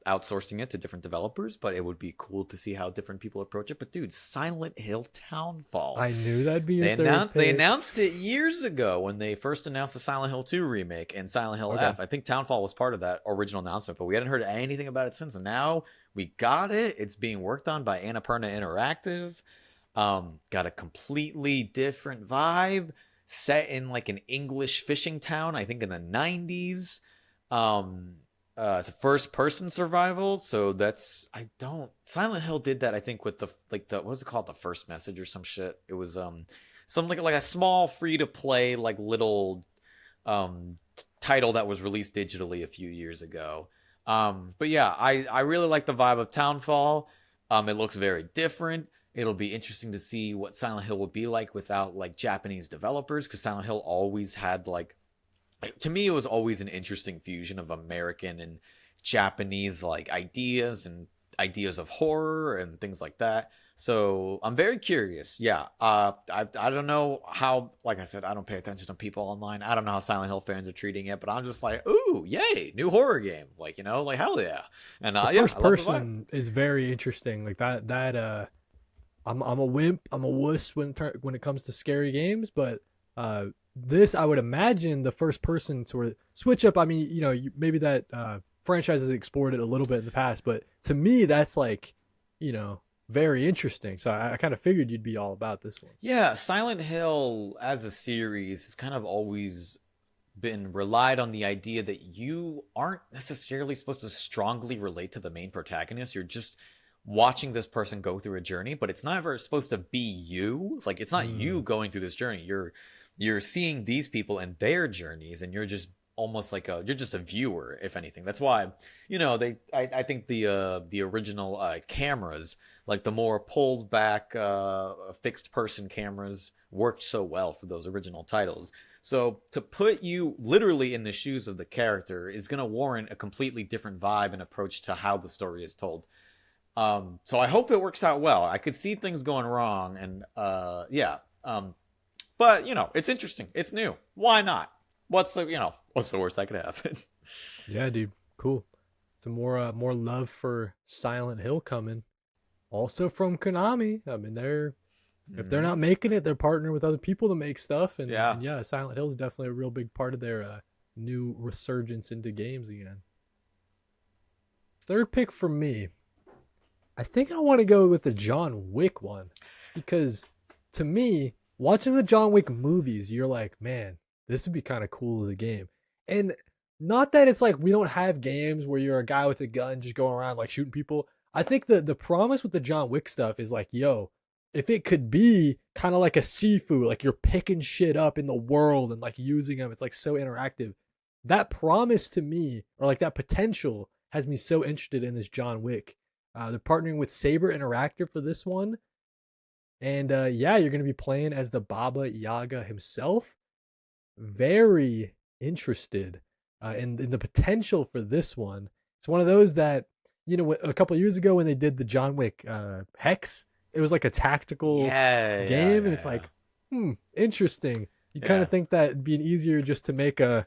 outsourcing it to different developers, but it would be cool to see how different people approach it. But dude, Silent Hill Townfall. I knew that'd be your They third announced they pick. announced it years ago when they first announced the Silent Hill 2 remake and Silent Hill Okay. F. I think Townfall was part of that original announcement, but we hadn't heard anything about it since. And now we got it. It's being worked on by Annapurna Interactive. Got a completely different vibe, set in like an English fishing town, I think in the 90s. It's a first person survival, so that's I don't Silent Hill did that I think with the what was it called, the first message or some shit. It was something like a small free to play like little title that was released digitally a few years ago. But yeah, I really like the vibe of Townfall. It looks very different. It'll be interesting to see what Silent Hill would be like without like Japanese developers, because Silent Hill always had like, to me, it was always an interesting fusion of American and Japanese like ideas and ideas of horror and things like that. So I'm very curious. Yeah, I don't know how. Like I said, I don't pay attention to people online. I don't know how Silent Hill fans are treating it, but I'm just like, ooh, yay, new horror game. Like like hell yeah. And The yeah, first I love the vibe. person is very interesting. Like I'm a wimp. I'm a wuss when it comes to scary games, but this I would imagine the first person sort of switch up. I mean, maybe that franchise has explored it a little bit in the past, but to me that's like, very interesting. So I kind of figured you'd be all about this one. Yeah, Silent Hill as a series has kind of always been relied on the idea that you aren't necessarily supposed to strongly relate to the main protagonist. You're just watching this person go through a journey, but it's never supposed to be you. Like it's not you Mm, going through this journey. You're seeing these people and their journeys, and you're just almost like you're just a viewer, if anything. That's why I think the original cameras, like the more pulled back fixed person cameras, worked so well for those original titles. So to put you literally in the shoes of the character is going to warrant a completely different vibe and approach to how the story is told. So I hope it works out well. I could see things going wrong, and yeah. But it's interesting. It's new. Why not? what's the worst that could happen? Yeah, dude. Cool. Some more love for Silent Hill coming. Also from Konami. I mean, if they're not making it, they're partnering with other people to make stuff. Yeah. And yeah, Silent Hill is definitely a real big part of their new resurgence into games again. Third pick for me, I think I want to go with the John Wick one because to me, watching the John Wick movies, you're like, man, this would be kind of cool as a game. And not that it's like we don't have games where you're a guy with a gun just going around like shooting people. I think the promise with the John Wick stuff is like, yo, if it could be kind of like a Sifu, like you're picking shit up in the world and like using them, it's like so interactive. That promise to me, or like that potential, has me so interested in this John Wick. They're partnering with Saber Interactive for this one, and yeah, you're gonna be playing as the Baba Yaga himself. Very interested in the potential for this one. It's one of those that a couple of years ago when they did the John Wick Hex, it was like a tactical game, and it's like, interesting. You kind of think that it'd be easier just to make a,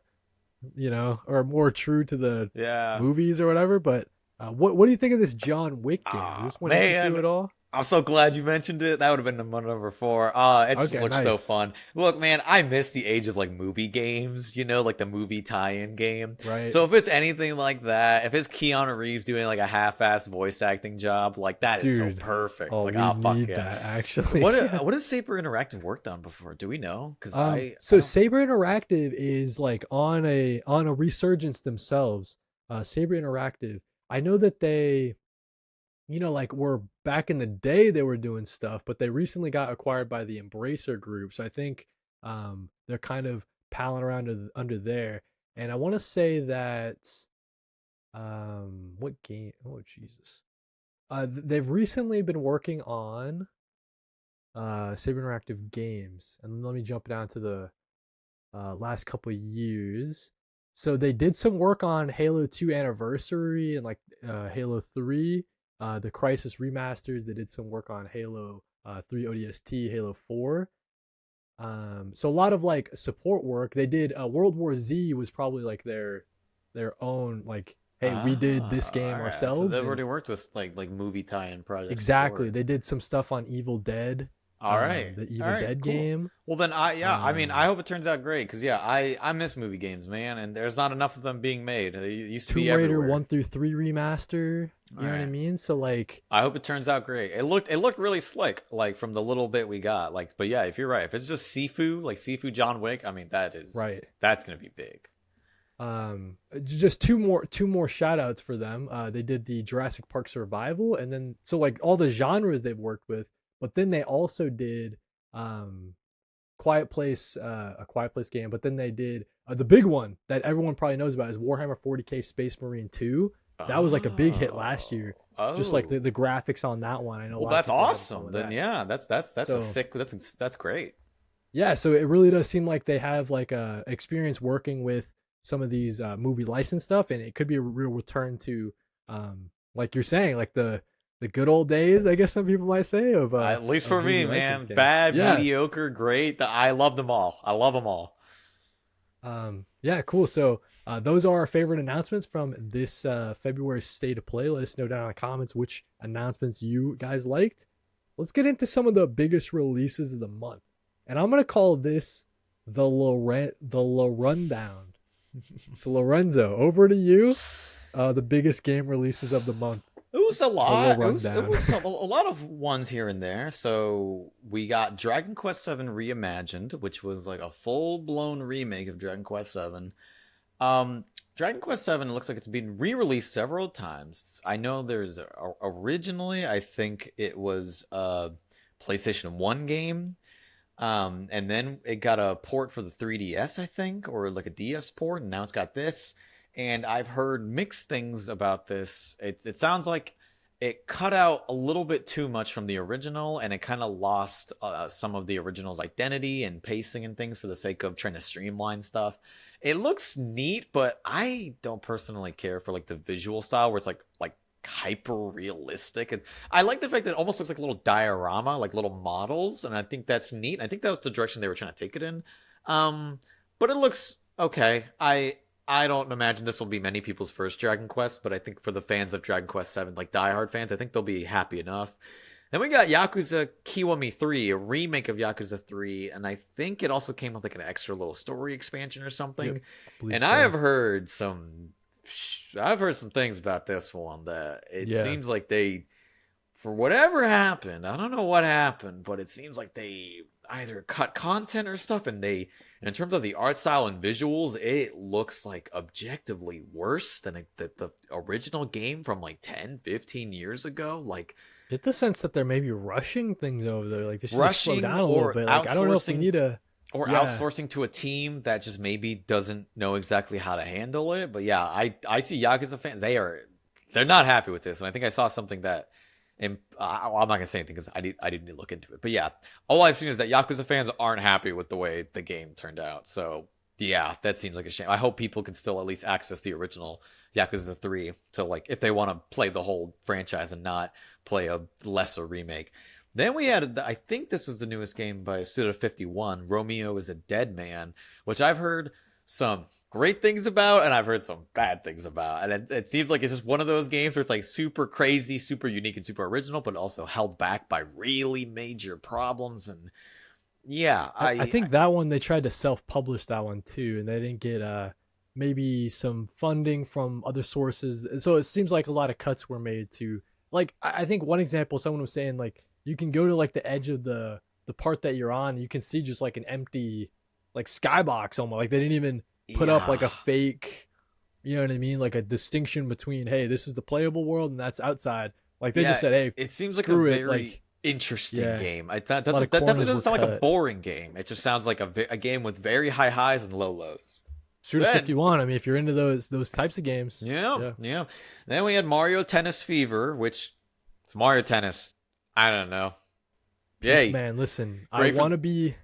or more true to the movies or whatever. But what do you think of this John Wick game? Is this one interest you at all? I'm so glad you mentioned it. That would have been my number 4. It just looks so fun. Look, man, I miss the age of like movie games, like the movie tie-in game. Right. So if it's anything like that, if it's Keanu Reeves doing like a half-assed voice acting job, like that is so perfect. Oh, like, we need that actually. What has Saber Interactive worked on before? Do we know? Because Saber Interactive is like on a resurgence themselves. Saber Interactive. I know that they, like were back in the day they were doing stuff, but they recently got acquired by the Embracer Group. So I think they're kind of palling around under there. And I want to say that what game? Oh Jesus! They've recently been working on Saber Interactive games, and let me jump down to the last couple of years. So they did some work on Halo 2 Anniversary and like Halo 3. The Crisis remasters. They did some work on Halo 3 ODST, Halo 4. So a lot of like support work. They did World War Z was probably like their own like, hey, we did this game ourselves. So they've already worked with like movie tie-in projects. Exactly. Before. They did some stuff on Evil Dead. All right, the Evil Dead game. Well, then I mean, I hope it turns out great because I miss movie games, man, and there's not enough of them being made. They used to be everywhere. Tomb Raider 1 through 3 remaster. You know what I mean? So like, I hope it turns out great. It looked really slick, like from the little bit we got. Like, but yeah, if you're right, if it's just Sifu, like Sifu John Wick, I mean, that is right. That's gonna be big. Just two more shout outs for them. They did the Jurassic Park Survival, and then so like all the genres they've worked with. But then they also did Quiet Place, a Quiet Place game. But then they did the big one that everyone probably knows about is Warhammer 40K Space Marine 2. That was like a big hit last year. Just like the graphics on that one. I know. Well, that's awesome. Then yeah, that's a sick. That's great. Yeah, so it really does seem like they have like a experience working with some of these movie license stuff, and it could be a real return to, like you're saying, like the good old days, I guess some people might say, of at least for me, man. Game. Bad, mediocre, great. I love them all. I love them all. Yeah, cool. So those are our favorite announcements from this February State of Play. Let us know down in the comments which announcements you guys liked. Let's get into some of the biggest releases of the month, and I'm gonna call this the rundown. So Lorenzo, over to you. The biggest game releases of the month. It was a lot. It was a lot of ones here and there. So we got Dragon Quest VII Reimagined, which was like a full-blown remake of Dragon Quest VII. Dragon Quest VII looks like it's been re-released several times. I know there's originally, I think it was a PlayStation 1 game. And then it got a port for the 3DS, I think, or like a DS port, and now it's got this. And I've heard mixed things about this. It sounds like it cut out a little bit too much from the original, and it kind of lost some of the original's identity and pacing and things for the sake of trying to streamline stuff. It looks neat, but I don't personally care for like the visual style where it's like hyper realistic. And I like the fact that it almost looks like a little diorama, like little models, and I think that's neat. I think that was the direction they were trying to take it in. But it looks okay. I don't imagine this will be many people's first Dragon Quest, but I think for the fans of Dragon Quest 7, like diehard fans, I think they'll be happy enough. Then we got Yakuza Kiwami 3, a remake of Yakuza 3, and I think it also came with like an extra little story expansion or Yep, something. I believe And I so. have heard some I've heard some things about this one that it Yeah. seems like they, for whatever happened, I don't know what happened, but it seems like they either cut content or stuff, and they, in terms of the art style and visuals, it looks like objectively worse than the original game from like 10, 15 years ago. Like Get the sense that they're maybe rushing things over there. Like, this should just slow rushing down a little bit. Like, I don't know if we need a. or Yeah. outsourcing to a team that just maybe doesn't know exactly how to handle it. But yeah, I see Yakuza fans, they're not happy with this, and I think I saw something that, and I'm not gonna say anything because I didn't look into it. But yeah, all I've seen is that Yakuza fans aren't happy with the way the game turned out. So yeah, that seems like a shame. I hope people can still at least access the original Yakuza 3 to, like, if they want to play the whole franchise and not play a lesser remake. Then we had, I think this was the newest game by Suda51, Romeo is a Dead Man, which I've heard some great things about and I've heard some bad things about. And it seems like it's just one of those games where it's like super crazy, super unique, and super original, but also held back by really major problems. And yeah, I think that one they tried to self-publish that one too, and they didn't get maybe some funding from other sources. So it seems like a lot of cuts were made to, like, I think one example someone was saying, like, you can go to like the edge of the part that you're on, and you can see just like an empty like skybox almost. Like, they didn't even put up like yeah. a fake, you know what I mean? Like a distinction between, hey, this is the playable world and that's outside. Like, they just Yeah, said, hey, it seems like a screw it. very Like, interesting yeah, game. a lot of That definitely corners were doesn't sound like a cut. boring game. It just sounds like a game with very high highs and low lows. Suda Then, 51. I mean, if you're into those types of games, yeah, yeah. yeah. Then we had Mario Tennis Fever, which it's Mario Tennis. I don't know. Yay, Man, listen, I great for. want to be,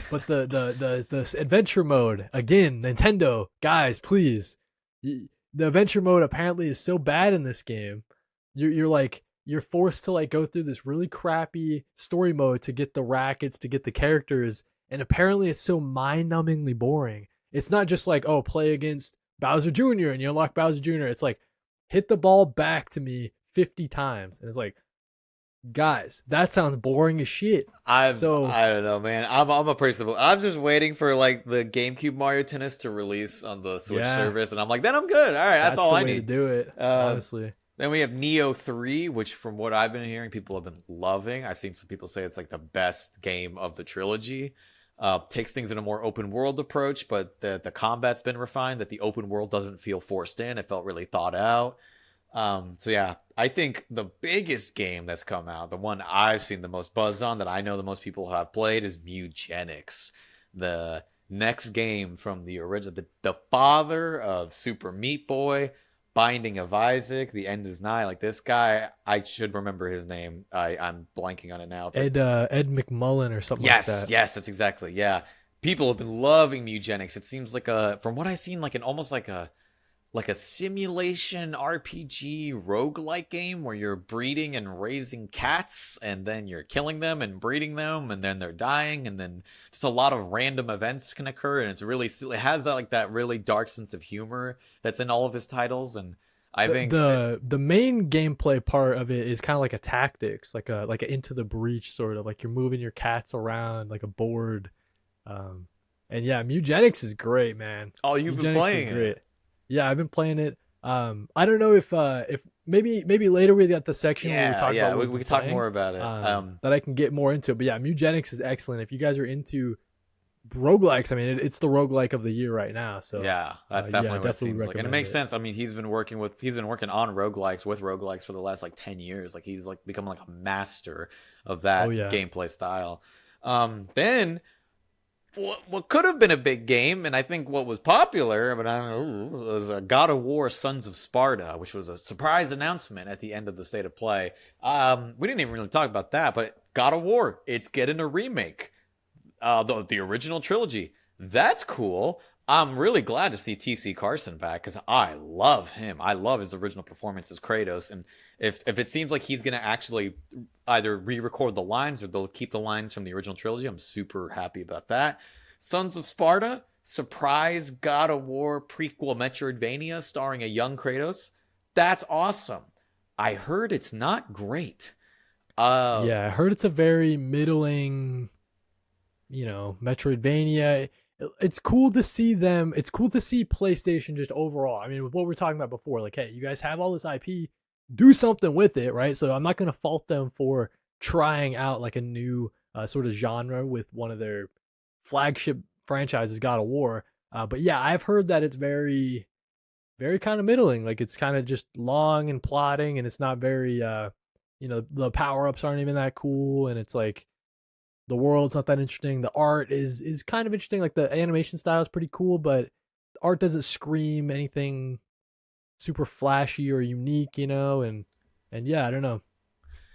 but the adventure mode again, Nintendo guys, please. The adventure mode apparently is so bad in this game. You're like, you're forced to like go through this really crappy story mode to get the rackets, to get the characters, and apparently it's so mind-numbingly boring. It's not just like, oh, play against Bowser Jr. and you unlock Bowser Jr. It's like, hit the ball back to me 50 times, and it's like, guys, that sounds boring as shit. So I don't know, man. I'm a person. I'm just waiting for like the GameCube Mario Tennis to release on the Switch yeah, service, and I'm like, then I'm good. All right, that's that's all the I way to need. do it, Uh, honestly. Then we have Neo 3, which from what I've been hearing, people have been loving. I've seen some people say it's like the best game of the trilogy. Takes things in a more open world approach, but the combat's been refined, that the open world doesn't feel forced in. It felt really thought out. So yeah, I think the biggest game that's come out, the one I've seen the most buzz on, that I know the most people have played, is Mewgenics, the next game from the original, the father of Super Meat Boy, Binding of Isaac, The End Is Nigh. Like, this guy, I should remember his name. I'm blanking on it now, but Ed McMullen or something like yes, that. yes, that's exactly, yeah. People have been loving Mewgenics. It seems like from what I've seen, like an almost like a simulation RPG roguelike game where you're breeding and raising cats and then you're killing them and breeding them and then they're dying and then just a lot of random events can occur, and it has that, like, that really dark sense of humor that's in all of his titles. And I The think the main gameplay part of it is kind of like a tactics, like a into the breach sort of, like you're moving your cats around like a board. Um, and yeah, Mewgenics is great, man. oh, you've been Mewgenics is playing it. great. Yeah, I've been playing it. I don't know if maybe later we got the section where we Yeah, talk about yeah, what we've we been could talk playing. more about it. That I can get more into it. But yeah, Mewgenics is excellent. If you guys are into roguelikes, I mean, it's the roguelike of the year right now. So Yeah, that's yeah, definitely what it definitely seems like. And it recommend makes it. sense. I mean, he's been working on roguelikes with roguelikes for the last like 10 years. Like, he's like become like a master of Oh that yeah, gameplay style. Then what could have been a big game, and I think what was popular, but I don't know, was God of War Sons of Sparta, which was a surprise announcement at the end of the State of Play. We didn't even really talk about that, but God of War, it's getting a remake. The original trilogy. That's cool. I'm really glad to see TC Carson back because I love him. I love his original performance as Kratos, and if it seems like he's gonna actually either re-record the lines or they'll keep the lines from the original trilogy, I'm super happy about that. Sons of Sparta surprise God of War prequel Metroidvania starring a young Kratos. That's awesome. I heard it's not great. Uh, Yeah, I heard it's a very middling, Metroidvania. It's cool to see them. It's cool to see PlayStation just overall. I mean, with what we are talking about before, like, hey, you guys have all this IP, do something with it, right? So I'm not gonna fault them for trying out like a new sort of genre with one of their flagship franchises, God of War. But yeah, I've heard that it's very, very kind of middling. Like it's kind of just long and plotting, and it's not very, the power ups aren't even that cool, and it's like the world's not that interesting. The art is kind of interesting. Like the animation style is pretty cool, but the art doesn't scream anything super flashy or unique, and yeah, I don't know.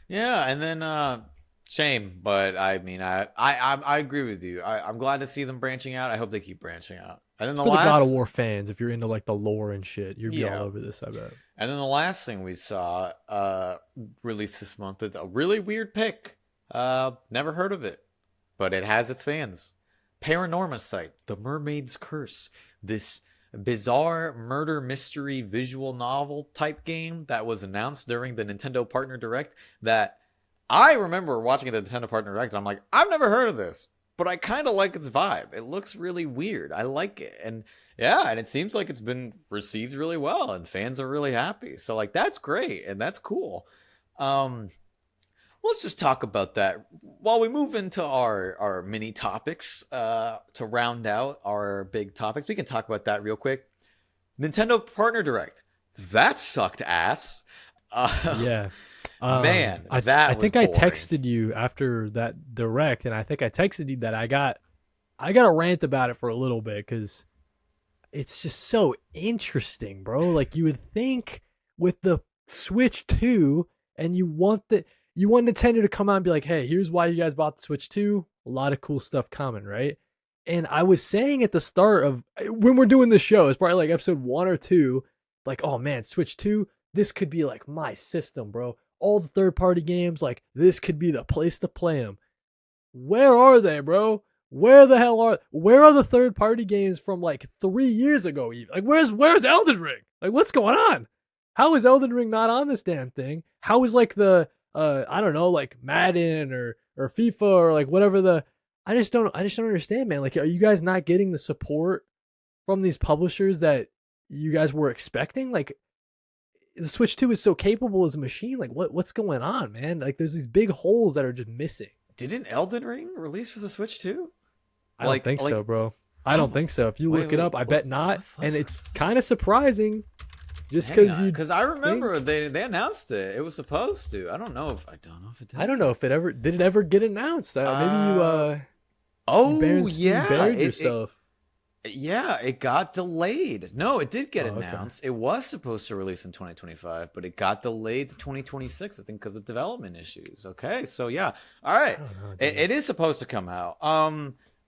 yeah, and then shame, but I mean, I agree with you. I'm glad to see them branching out. I hope they keep branching out. And then It's the for the God of last, War fans. If you're into like the lore and shit, you'd be all yeah, over this, I bet. and then the last thing we saw released this month is a really weird pick. Never heard of it, but it has its fans. Paranormality, The Mermaid's Curse. This bizarre murder mystery visual novel type game that was announced during the Nintendo Partner Direct that I remember watching the Nintendo Partner Direct and I'm like, I've never heard of this, but I kind of like its vibe. It looks really weird. I like it. And yeah, and it seems like it's been received really well and fans are really happy. So like that's great and that's cool. Um let's just talk about that while we move into our mini topics to round out our big topics. We can talk about that real quick. Nintendo Partner Direct. That sucked ass. Yeah. Man, I that I was think I boring. texted you after that direct, and I think I texted you that I got a rant about it for a little bit because it's just so interesting, bro. Like you would think with the Switch 2 and you want Nintendo to come out and be like, "Hey, here's why you guys bought the Switch 2. A lot of cool stuff coming, right?" And I was saying at the start of when we're doing this show, it's probably like episode 1 or 2, like, "Oh man, Switch 2, this could be like my system, bro. All the third-party games, like this could be the place to play them." Where are they, bro? Where are the third party games from like 3 years ago? Even like where's Elden Ring? Like what's going on? How is Elden Ring not on this damn thing? How is like the I don't know, like Madden or FIFA or like whatever the I just don't understand, man. Like are you guys not getting the support from these publishers that you guys were expecting? Like the Switch 2 is so capable as a machine. Like what's going on, man? Like there's these big holes that are just missing. Didn't Elden Ring release for the Switch too? I don't think so, bro. I How don't mu- think so. If you wait, look it wait. up, I bet not. And Let's it's kind of surprising just hang because on, you because I remember think. they announced it. It was supposed to. I don't know if it I did. don't know if it ever get announced. Maybe Uh you oh you yeah, buried it yourself. yeah, it got delayed. No, it did get Oh, okay. announced. It was supposed to release in 2025, but it got delayed to 2026, I think, because of development issues. Okay, so yeah. All I right. don't know, It dude. is supposed to come out.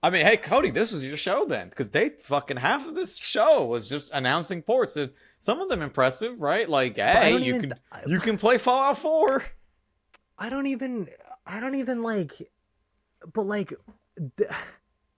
I mean, hey, Cody, this was your show then, because they fucking half of this show was just announcing ports. And some of them impressive, right? Like, But I hey, don't even. you can play Fallout 4. I don't even. I don't even like. But like, th-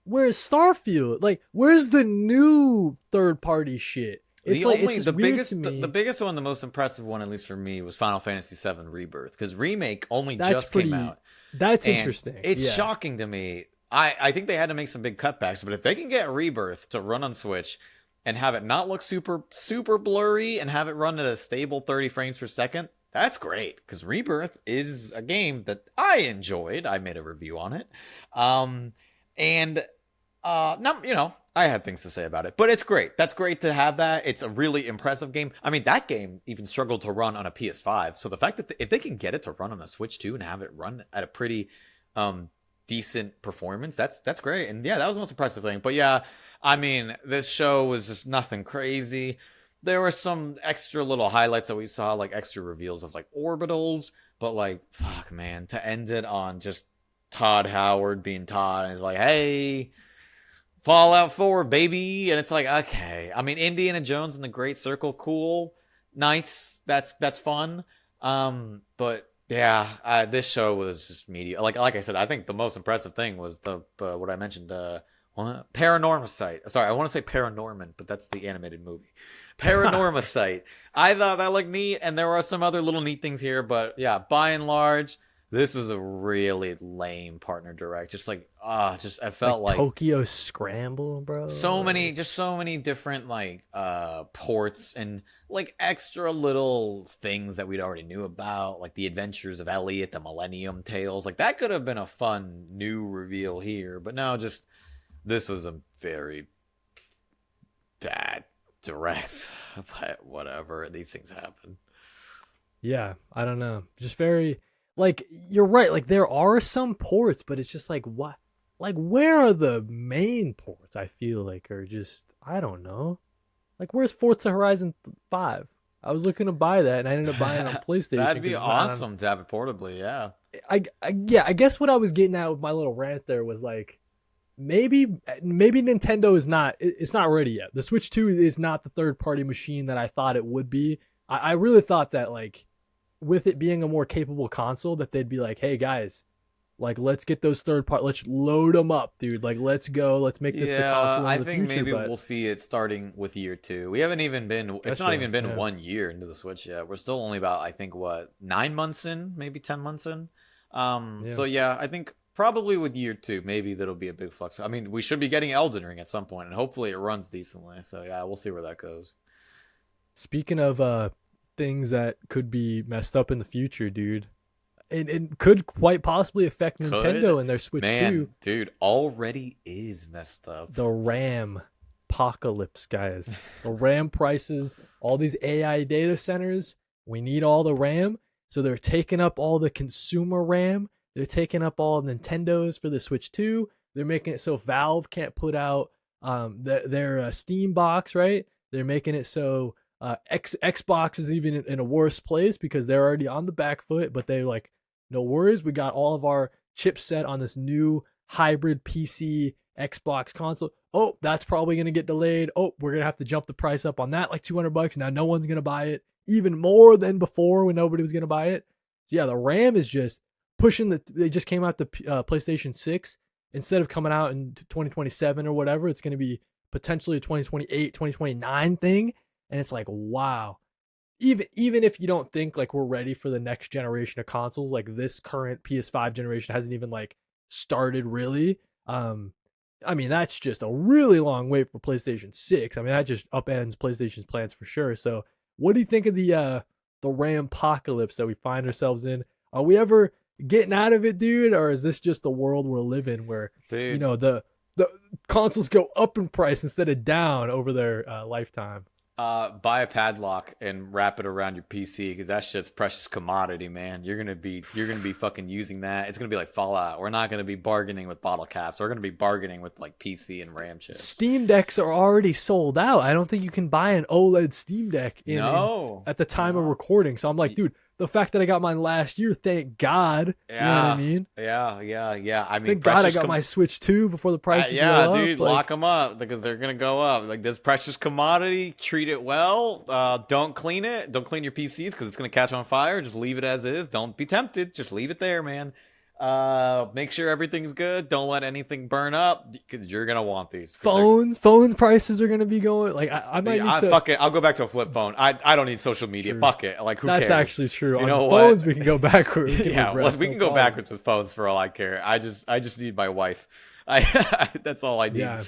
where's Starfield? Like, where's the new third party shit? It's The like only it's just weird to the me. biggest one, the most impressive one, at least for me, was Final Fantasy VII Rebirth, because remake only That's just came pretty. out, That's and interesting. it's Yeah. shocking to me. I think they had to make some big cutbacks, but if they can get Rebirth to run on Switch and have it not look super blurry and have it run at a stable 30 frames per second, that's great, because Rebirth is a game that I enjoyed. I made a review on it, and no, I had things to say about it, but it's great. That's great to have that. It's a really impressive game. I mean, that game even struggled to run on a PS5. So the fact that if they can get it to run on a Switch too and have it run at a pretty decent performance, that's great. And yeah, that was the most impressive thing. But yeah, I mean, this show was just nothing crazy. There were some extra little highlights that we saw, like extra reveals of like orbitals, but like, fuck, man, to end it on just Todd Howard being Todd and he's like, hey, Fallout 4, baby. And it's like, okay. I mean, Indiana Jones and the Great Circle, cool. Nice. That's fun. But yeah, this show was just media. Like I said, I think the most impressive thing was the what I mentioned, What? Paranormicite. Sorry, I want to say Paranorman, but that's the animated movie. Paranormicite. I thought that looked neat, and there were some other little neat things here, but yeah, by and large, this was a really lame partner direct. Just like, just I felt like Tokyo Scramble, bro. so many different like ports and like extra little things that we'd already knew about, like the adventures of Elliot, the Millennium Tales. Like that could have been a fun new reveal here, but no, just this was a very bad direct. But whatever, these things happen. Yeah, I don't know. Just very like you're right. Like there are some ports, but it's just like what? Like where are the main ports? I feel like are just I don't know. Like where's Forza Horizon 5? I was looking to buy that and I ended up buying it on PlayStation. That'd be awesome to have it portably. Yeah. Yeah. I guess what I was getting at with my little rant there was like maybe Nintendo is not it's not ready yet. The Switch 2 is not the third party machine that I thought it would be. I really thought that like with it being a more capable console that they'd be like, hey guys, like let's get those let's load them up, dude. Like let's go, let's make this the console of the future. Maybe we'll see it starting with year 2. We haven't even been it's not even been 1 year into the Switch yet. We're still only about I think what 9 months in, maybe 10 months in. So yeah, I think probably with year 2, maybe that'll be a big flux. I mean, we should be getting Elden Ring at some point, and hopefully it runs decently. So yeah, we'll see where that goes. Speaking of things that could be messed up in the future, dude, it could quite possibly affect Nintendo and their Switch 2. Dude, already is messed up. The RAM apocalypse, guys. The RAM prices, all these AI data centers, we need all the RAM. So they're taking up all the consumer RAM. They're taking up all Nintendo's for the Switch 2. They're making it so Valve can't put out their Steam box, right? They're making it so Xbox is even in a worse place because they're already on the back foot, but they're like, no worries, we got all of our chips set on this new hybrid PC Xbox console. Oh, that's probably going to get delayed. Oh, we're going to have to jump the price up on that like $200. Now no one's going to buy it, even more than before when nobody was going to buy it. So yeah, the RAM is just pushing they just came out the PlayStation 6. Instead of coming out in 2027 or whatever, it's going to be potentially a 2028, 2029 thing. And it's like, wow. Even if you don't think like we're ready for the next generation of consoles, like this current PS5 generation hasn't even like started really. I mean, that's just a really long wait for PlayStation 6. I mean, that just upends PlayStation's plans for sure. So what do you think of the RAM apocalypse that we find ourselves in? Are we ever getting out of it, dude? Or is this just the world we're living where, dude, you know, the consoles go up in price instead of down over their lifetime? Buy a padlock and wrap it around your PC because that shit's precious commodity, man. You're gonna be fucking using that. It's gonna be like Fallout. We're not gonna be bargaining with bottle caps. We're gonna be bargaining with like PC and RAM chips. Steam Decks are already sold out. I don't think you can buy an OLED Steam Deck at the time of recording. So I'm like, dude, the fact that I got mine last year, thank God. Yeah. You know what I mean? Yeah. I mean, thank God I got my Switch 2 before the prices go up. Yeah, dude, lock them up because they're going to go up. Like this precious commodity, treat it well. Don't clean it. Don't clean your PCs because it's going to catch on fire. Just leave it as is. Don't be tempted. Just leave it there, man. Make sure everything's good. Don't let anything burn up because you're gonna want these phones prices are gonna be going like I might need to fuck it. I'll go back to a flip phone. I don't need social media. True. Fuck it. Like who That's cares? actually true. You know On what? Phones we can go backwards. We can go backwards with phones for all I care. I just need my wife. That's all I need. Yeah.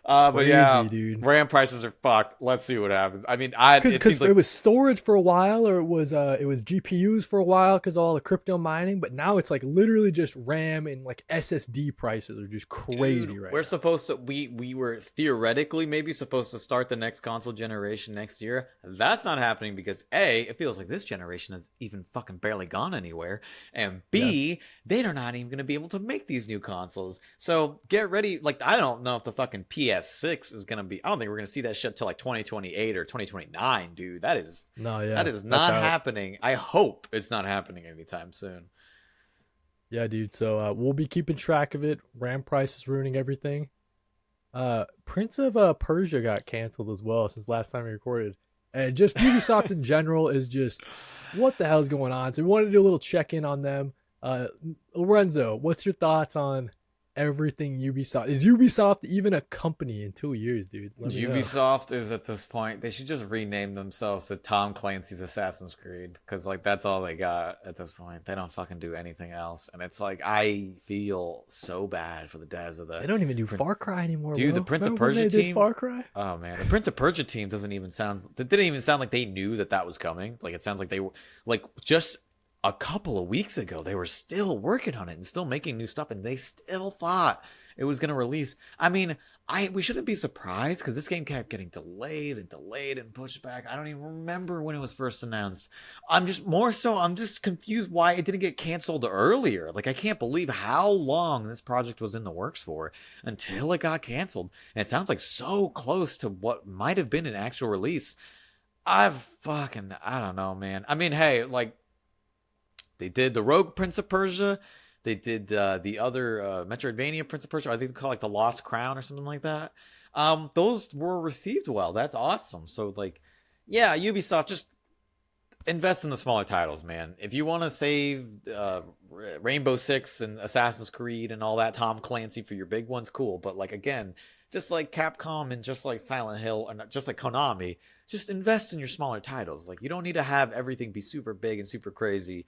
But yeah, dude. RAM prices are fucked. Let's see what happens. I mean, because it was storage for a while, or it was GPUs for a while because all the crypto mining. But now it's like literally just RAM and like SSD prices are just crazy. Dude, right we're now. Supposed to we were theoretically maybe supposed to start the next console generation next year. That's not happening because A, it feels like this generation has even fucking barely gone anywhere, and B, they're not even going to be able to make these new consoles. So get ready. Like I don't know if the fucking PS6 is gonna be. I don't think we're gonna see that shit till like 2028 or 2029, dude. That is that is not happening. I hope it's not happening anytime soon. Yeah, dude. So we'll be keeping track of it. RAM prices ruining everything. Prince of Persia got canceled as well since last time we recorded, and just Ubisoft in general is just what the hell's going on. So we wanted to do a little check in on them. Lorenzo, what's your thoughts on everything Ubisoft. Is Ubisoft even a company in 2 years, dude? Let me know. Ubisoft is at this point. They should just rename themselves to Tom Clancy's Assassin's Creed because like that's all they got at this point. They don't fucking do anything else, and it's like I feel so bad for the devs of the. They don't even do Far Cry anymore, dude. bro. The Prince Remember of Persia when they team. did Far Cry? Oh man, the Prince of Persia team doesn't even sound. It didn't even sound like they knew that was coming. Like it sounds like they were like just a couple of weeks ago they were still working on it and still making new stuff, and they still thought it was going to release. I mean, we shouldn't be surprised because this game kept getting delayed and pushed back. I don't even remember when it was first announced. I'm just confused why it didn't get canceled earlier. Like I can't believe how long this project was in the works for until it got canceled. And it sounds like so close to what might have been an actual release. I don't know, man. I mean, hey, like they did the Rogue Prince of Persia. They did the other Metroidvania Prince of Persia. I think they call it like the Lost Crown or something like that. Those were received well. That's awesome. So like, yeah, Ubisoft, just invest in the smaller titles, man. If you want to save Rainbow Six and Assassin's Creed and all that Tom Clancy for your big ones, cool. But like again, just like Capcom and just like Silent Hill and just like Konami, just invest in your smaller titles. Like you don't need to have everything be super big and super crazy.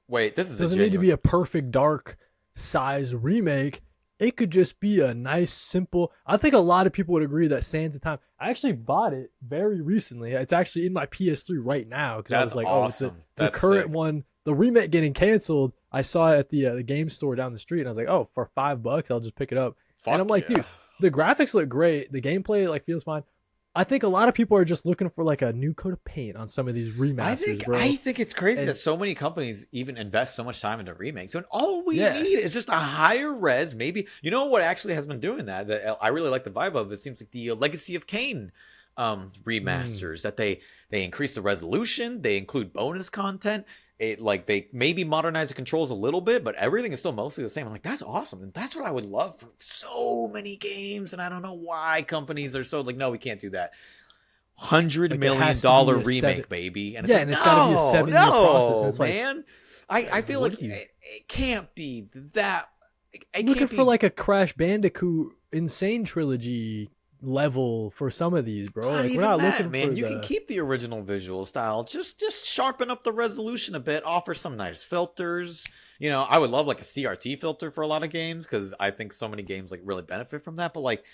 Wait, this is doesn't need to be a perfect dark size remake. It could just be a nice, simple. I think a lot of people would agree that Sands of Time. I actually bought it very recently. It's actually in my PS3 right now because I was like, awesome. Oh, it's the current sick. One. The remake getting canceled. I saw it at the game store down the street, and I was like, oh, for $5, I'll just pick it up. And I'm like, dude, the graphics look great. The gameplay like feels fine. I think a lot of people are just looking for like a new coat of paint on some of these remasters, bro. I think it's crazy that so many companies even invest so much time into remakes. And all we need is just a higher res. Maybe, you know what actually has been doing that I really like the vibe of? It seems like the Legacy of Kain remasters that they increase the resolution. They include bonus content. They maybe modernize the controls a little bit, but everything is still mostly the same. I'm like, that's awesome. And that's what I would love for so many games. And I don't know why companies are so like, no, we can't do that. $100 million remake, baby. And it's and it's got to be a 7-year process. It's man. I feel like it can't be that. I'm looking for like a Crash Bandicoot Insane Trilogy level for some of these, bro. Like, we're not looking man. for You can keep the original visual style, just sharpen up the resolution a bit, offer some nice filters. You know, I would love like a CRT filter for a lot of games because I think so many games like really benefit from that. But like,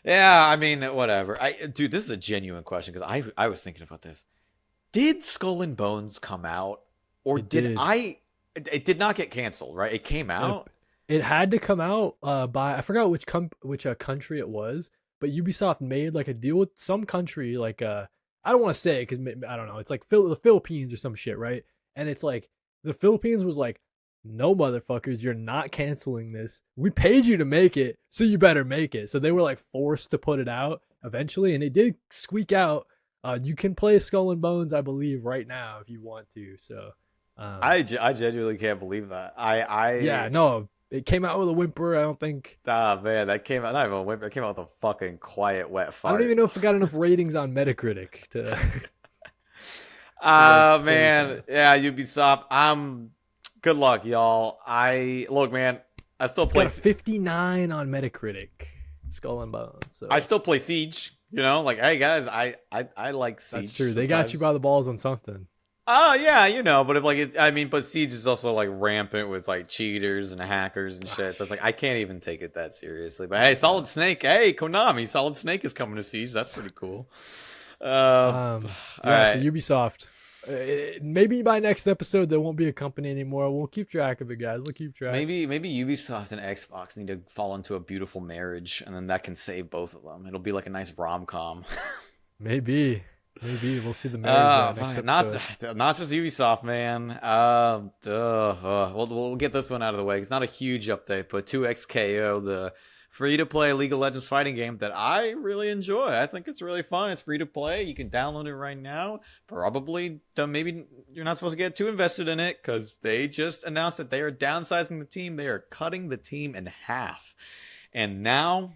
yeah, I mean, whatever. Dude, this is a genuine question because I was thinking about this. Did Skull and Bones come out, or It did not get canceled, right? It came out. It had to come out by I forgot which country it was. But Ubisoft made like a deal with some country, like I don't want to say it because I don't know. It's like the Philippines or some shit, right? And it's like the Philippines was like, no, motherfuckers, you're not canceling this. We paid you to make it, so you better make it. So they were like forced to put it out eventually, and it did squeak out. You can play Skull and Bones, I believe, right now if you want to. So I genuinely can't believe that. Yeah, no. It came out with a whimper, I don't think. Ah, man, that came out, not even a whimper, it came out with a fucking quiet, wet fart. I don't even know if it got enough ratings on Metacritic to... man, yeah, Ubisoft, good luck, y'all. Look, man, I still play... It's got a 59 on Metacritic, Skull and Bones. So. I still play Siege, you know? Like, hey, guys, I like Siege. That's true, they got you by the balls on something. Oh yeah, you know, but if like but Siege is also like rampant with like cheaters and hackers and shit. So it's like I can't even take it that seriously. But hey, Solid Snake, hey Konami, Solid Snake is coming to Siege. That's pretty cool. Yeah, right. So Ubisoft. Maybe by next episode there won't be a company anymore. We'll keep track of it, guys. We'll keep track. Maybe Ubisoft and Xbox need to fall into a beautiful marriage, and then that can save both of them. It'll be like a nice rom-com. Maybe we'll see the marriage next episode. Not just Ubisoft, man. We'll get this one out of the way. It's not a huge update, but 2XKO, the free-to-play League of Legends fighting game that I really enjoy. I think it's really fun. It's free to play. You can download it right now. Probably, maybe you're not supposed to get too invested in it because they just announced that they are downsizing the team. They are cutting the team in half, and now.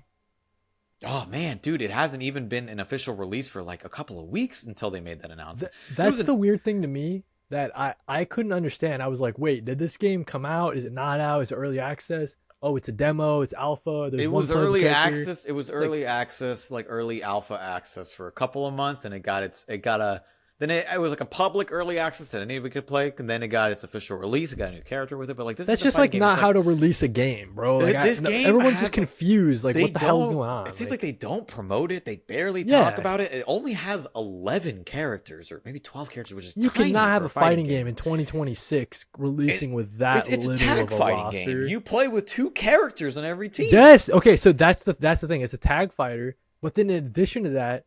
Oh man, dude, it hasn't even been an official release for like a couple of weeks until they made that announcement. That's the weird thing to me that I couldn't understand. I was like, wait, did this game come out? Is it not out? Is it early access? oh, it's a demo, it's alpha. There's It one was playable early character. access. It was It's like, early access, like early alpha access for a couple of months, and it got a then it was like a public early access that anybody could play, and then it got its official release. It got a new character with it, but like this that's is a just fighting like game. not It's how like, to release a game, bro. Like this game everyone's has, just confused. Like, they what the hell's don't- going on? It seems like they don't promote it. They barely talk Yeah. about it. It only has 11 characters, or maybe 12 characters, which is you tiny cannot have for a fighting game in 2026 releasing with that It's a little tag of a fighting roster. game. You play with 2 characters on every team. Yes. Okay. So that's the thing. It's a tag fighter, but then in addition to that,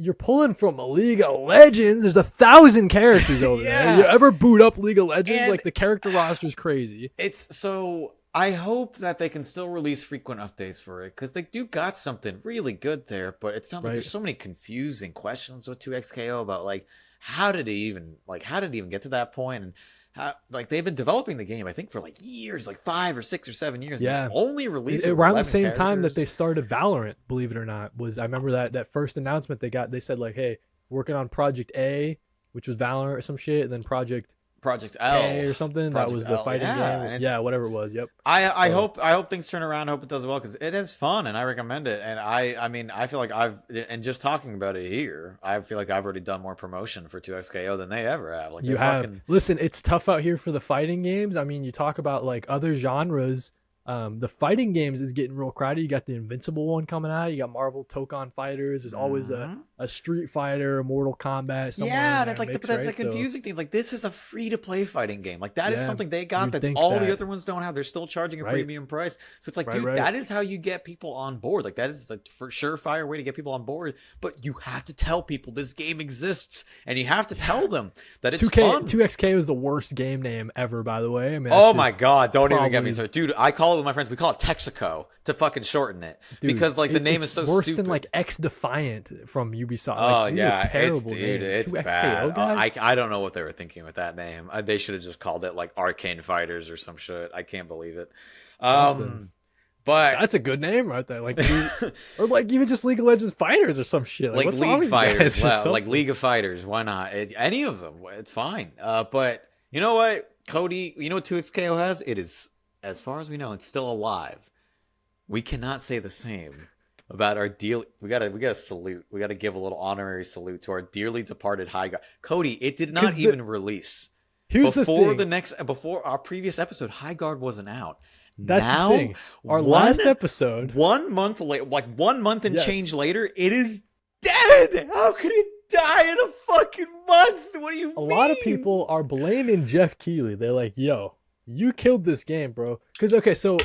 you're pulling from a League of Legends. There's 1,000 characters over Yeah. there. You ever boot up League of Legends? And- like the character roster is crazy. It's so I hope that they can still release frequent updates for it, because they do got something really good there. But it sounds like Right. there's so many confusing questions with 2XKO about like how did it even get to that point, and how, like, they've been developing the game I think for like years, like 5 or 6 or 7 years. Yeah. And they only released it with Around the 11 same time that they characters. started Valorant, believe it or not, I remember that first announcement they said like, hey, working on Project A, which was Valorant or some shit, and then Project Project L K or something. Project that was the L, fighting yeah, and game. it's- Yeah, whatever it was. Yep. I So- hope things turn around. I hope it does well, because it is fun and I recommend it. And I mean, I feel like and just talking about it here, I feel like I've already done more promotion for 2XKO than they ever have. Like, You they're have fucking, listen. It's tough out here for the fighting games. I mean, you talk about like other genres. The fighting games is getting real crowded. You got the Invincible one coming out. You got Marvel Tokon Fighters. There's always Mhm. a Street Fighter, a Mortal Kombat. Somewhere yeah, in that's that like mix, that's right? the confusing thing. Like, this is a free to play fighting game. Like, that is Yeah, something they got you'd that think all the that. other ones don't have. They're still charging a Right. premium price. So it's like, Right, dude, right. that is how you get people on board. Like, that is a for surefire way to get people on board. But you have to tell people this game exists, and you have to tell them that it's 2K fun. 2XK is the worst game name ever, by the way. I mean, Oh that's my just- god, don't even get probably- me started. Dude, I call it with my friends, we call it Texaco to fucking shorten it. dude, because like the name is it's so worse stupid. than like X Defiant from Ubisoft. Oh Like, these are yeah, terrible dude, names. it's 2XKO bad. guys? I don't know what they were thinking with that name. They should have just called it like Arcane Fighters or some shit. I can't believe it. Something. But That's a good name right there. Like, dude, or like even just League of Legends Fighters or some shit. like what's wrong League with you guys? Fighters, Just well, like something. League of Fighters. Why not? Any of them, it's fine. But you know what, Kody? You know what 2XKO has? It is, as far as we know, it's still alive. We cannot say the same about our deal. We gotta salute. We gotta give a little honorary salute to our dearly departed Highguard. Kody, it did not 'Cause even release Here's before the thing. before our previous episode. Highguard wasn't out. That's now, the thing. Our one- last episode. 1 month later, like 1 month and Yes. change later, it is dead. How could it die in a fucking month? What do you A mean? lot of people are blaming Jeff Keighley. They're like, "Yo, you killed this game, bro." Because okay, so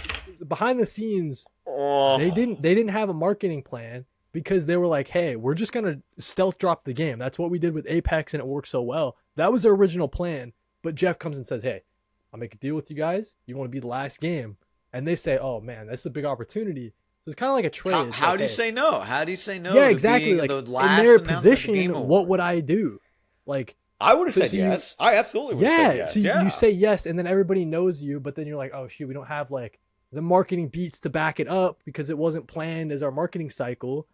behind the scenes, Oh. they didn't have a marketing plan because they were like, "Hey, we're just gonna stealth drop the game." That's what we did with Apex, and it worked so well. That was their original plan. But Jeff comes and says, "Hey, I'll make a deal with you guys. You want to be the last game?" And they say, "Oh man, that's a big opportunity." So it's kind of like a trade. It's How like, do you hey, say no? How do you say no? yeah, to exactly. being Like the in last their announcement of the position, Game what would Awards? I do? Like, I would have so- said so you- yes. I absolutely would have yeah, said yes. so you, yeah. you say yes, and then everybody knows you, but then you're like, oh shoot, we don't have like the marketing beats to back it up because it wasn't planned as our marketing cycle.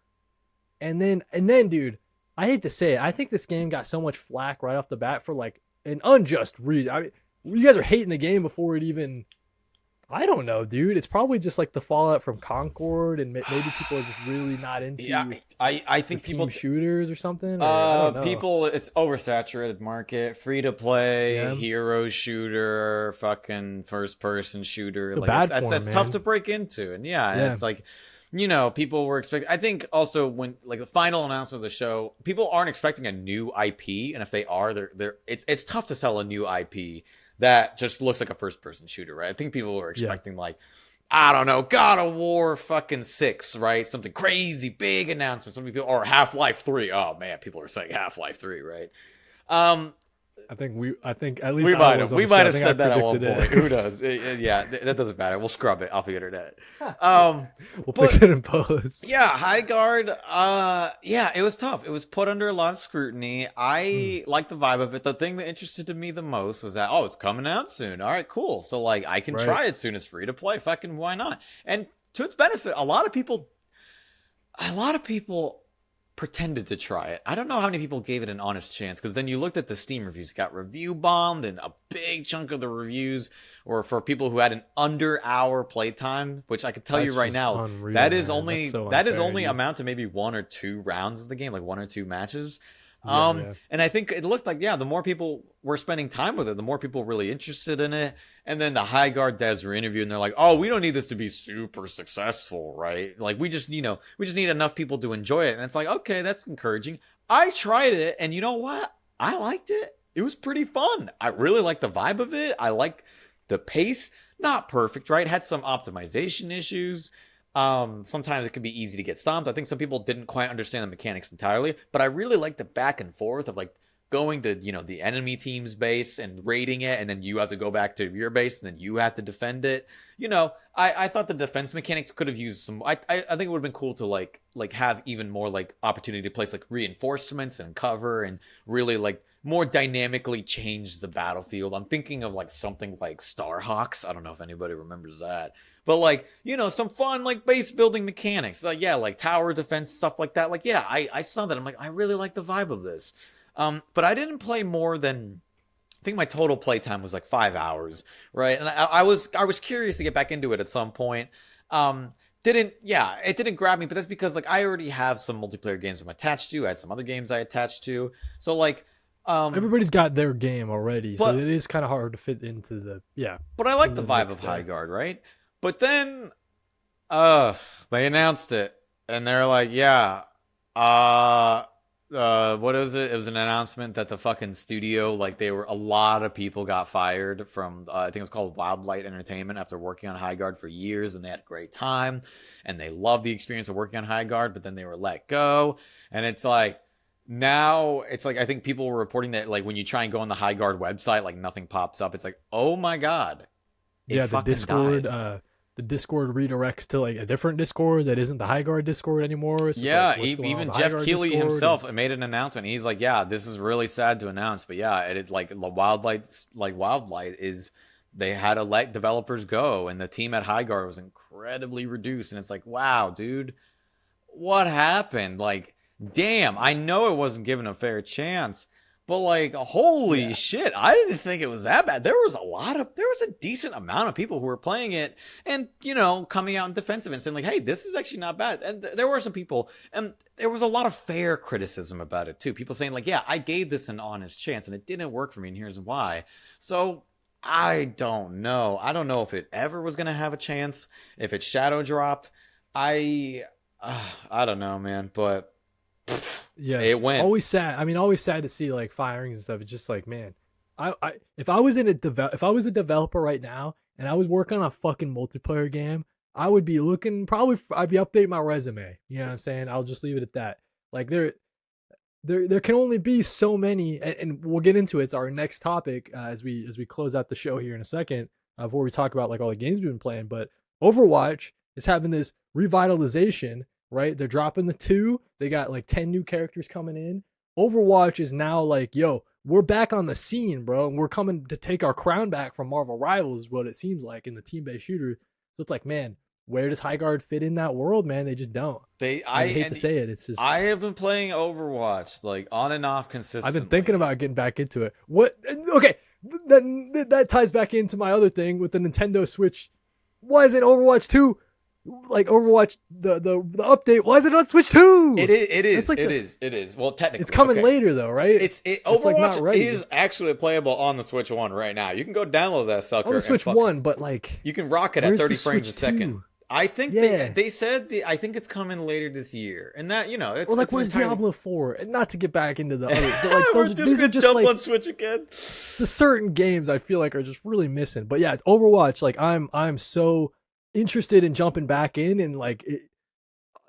And then, dude, I hate to say it, I think this game got so much flack right off the bat for like an unjust reason. I mean, you guys are hating the game before it even. I don't know, dude. It's probably just like the fallout from Concord, and maybe people are just really not into yeah, I the think team people shooters or something. Or, I don't know. people, it's oversaturated market, free to play, Yeah. hero shooter, fucking first person shooter. The Like, bad that's form, tough man. to break into, and yeah, Yeah. it's like, you know, people were expecting. I think also when like the final announcement of the show, people aren't expecting a new IP, and if they are, it's tough to sell a new IP that just looks like a first person shooter, right? I think people were expecting like, I don't know, God of War fucking 6, right? Something crazy, big announcement. Some people, or Half-Life 3. Oh man, people are saying Half-Life 3, right? I think at least We I might was have on we the show. might I have think I said that at one predicted point. it. Who knows? Yeah, that doesn't matter. We'll scrub it off the internet. We'll But- fix it in post. Yeah, Highguard. Yeah, it was tough. It was put under a lot of scrutiny. I like the vibe of it. The thing that interested me the most was that, oh, it's coming out soon. All right, cool. So like, I can Right. try it soon. It's free to play. Fucking why not? And to its benefit, a lot of people pretended to try it. I don't know how many people gave it an honest chance, because then you looked at the Steam reviews. It got review bombed, and a big chunk of the reviews were for people who had an under-hour playtime, which I can tell you right now, unreal, that is man. only So that is unfair, only dude. amount to maybe 1 or 2 rounds of the game, like 1 or 2 matches. Yeah. And I think it looked like, yeah, the more people were spending time with it, the more people were really interested in it. And then the Highguard devs were interviewed, and they're like, "Oh, we don't need this to be super successful, right? Like, we just, we just need enough people to enjoy it." And it's like, okay, that's encouraging. I tried it, and you know what? I liked it. It was pretty fun. I really liked the vibe of it. I like the pace. Not perfect, right? Had some optimization issues. Sometimes it could be easy to get stomped. I think some people didn't quite understand the mechanics entirely, but I really like the back and forth of like going to, the enemy team's base and raiding it, and then you have to go back to your base, and then you have to defend it. I thought the defense mechanics could have used some. I think it would have been cool to like have even more like opportunity to place like reinforcements and cover, and really like more dynamically change the battlefield. I'm thinking of like something like Starhawks. I don't know if anybody remembers that. But like, some fun like base building mechanics. Like, yeah, like tower defense, stuff like that. Like, yeah, I saw that. I'm like, I really like the vibe of this. But I didn't play more than, I think my total playtime was like 5 hours, right? And I was curious to get back into it at some point. It didn't grab me, but that's because like I already have some multiplayer games I'm attached to. I had some other games I attached to. So like, Everybody's got their game already, so but it is kind of hard to fit into the but I like into the the vibe mix of there. Highguard, right? But then they announced it, and they're like, yeah, what is it? It was an announcement that the fucking studio, like, a lot of people got fired from, I think it was called Wildlight Entertainment, after working on Highguard for years, and they had a great time, and they loved the experience of working on Highguard, but then they were let go, and it's like, now it's like, I think people were reporting that like when you try and go on the Highguard website, like nothing pops up. It's like, oh my god, it Yeah, fucking died. the Discord redirects to like a different Discord that isn't the Highguard Discord anymore. So it's like, Yeah, what's going on even with the Jeff Highguard Keighley Discord? himself made an announcement. He's like, "Yeah, this is really sad to announce, but yeah, it like the Wildlight is, they had to let developers go, and the team at Highguard was incredibly reduced." And it's like, wow, dude, what happened? Like, damn, I know it wasn't given a fair chance, but like, holy Yeah, shit, I didn't think it was that bad. There was a decent amount of people who were playing it, and coming out in defensive and saying like, hey, this is actually not bad. And there were some people, and there was a lot of fair criticism about it too. People saying like, yeah, I gave this an honest chance, and it didn't work for me, and here's why. So I don't know. I don't know if it ever was gonna have a chance, if it shadow dropped. I I don't know, man, but yeah. it went. Always sad. I mean, always sad to see like firings and stuff. It's just like, man, if I was a developer right now and I was working on a fucking multiplayer game, I would be looking probably. I'd be updating my resume. You know what I'm saying? I'll just leave it at that. Like there can only be so many, and we'll get into it. It's our next topic as we close out the show here in a second, before we talk about like all the games we've been playing. But Overwatch is having this revitalization, right? They're dropping the 2. They got like 10 new characters coming in. Overwatch is now like, yo, we're back on the scene, bro, and we're coming to take our crown back from Marvel Rivals, is what it seems like in the team-based shooter. So it's like, man, where does Highguard fit in that world, man? They just don't. I hate to say it. It's just, I have been playing Overwatch like on and off I've been consistently. thinking about getting back into it. What? Okay, that ties back into my other thing with the Nintendo Switch. Why isn't Overwatch 2 like Overwatch the update? Why is it on Switch 2? It is. It is. It's like it is. Well, technically, it's coming okay. later though, right? It's like not Overwatch ready. is actually playable on the Switch One right now. You can go download that sucker. On the Switch One, but like, you can rock it at where's 30 the frames a Switch second. 2? I think Yeah. they said I think it's coming later this year, and that it's Or like, it's where's entirely... Diablo 4? And not to get back into the other, but like We're these are gonna just jump like on Switch again. the certain games I feel like are just really missing. But yeah, it's Overwatch. Like I'm so interested in jumping back in, and like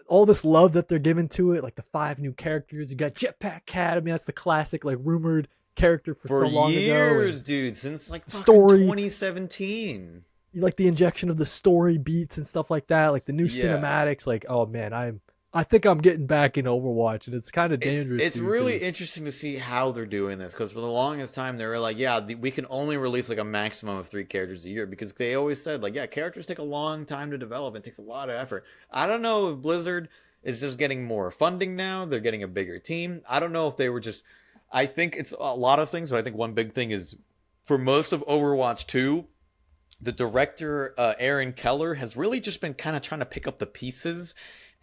all this love that they're giving to it, like the 5 new characters. You got Jetpack Cat. I mean, that's the classic like rumored character for so long years, ago. dude, since like story 2017. You like the injection of the story beats and stuff like that, like the new Yeah. cinematics. Like, oh man, I think I'm getting back in Overwatch, and it's kind of dangerous. It's dude, really 'cause interesting to see how they're doing this, because for the longest time they were like, yeah, we can only release like a maximum of 3 characters a year, because they always said like, yeah, characters take a long time to develop. It takes a lot of effort. I don't know if Blizzard is just getting more funding now. They're getting a bigger team. I don't know if they were just. I think it's a lot of things, but I think one big thing is for most of Overwatch 2, the director Aaron Keller has really just been kind of trying to pick up the pieces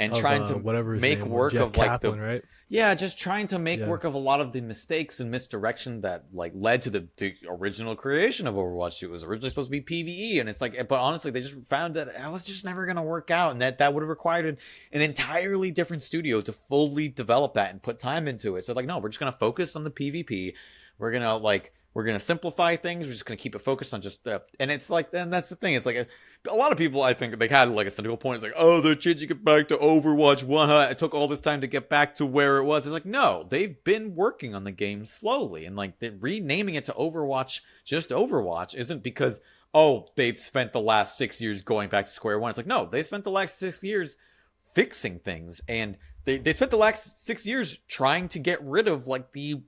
and Of trying to whatever his make name work was, Jeff of like Kaplan, the right? yeah, just trying to make Yeah. work of a lot of the mistakes and misdirection that like led to the original creation of Overwatch 2. It was originally supposed to be PvE, and it's like, but honestly, they just found that it was just never gonna work out, and that would have required an entirely different studio to fully develop that and put time into it. So like, no, we're just gonna focus on the PvP. We're gonna simplify things. We're just gonna keep it focused on just and it's like, and that's the thing. It's like a lot of people, I think, they had like a cynical point. It's like, oh, they're changing it back to Overwatch 1. Huh? It took all this time to get back to where it was. It's like, no, they've been working on the game slowly, and like renaming it to Overwatch, just Overwatch, isn't because they've spent the last 6 years going back to square one. It's like, no, they spent the last 6 years fixing things, and they spent the last 6 years trying to get rid of like the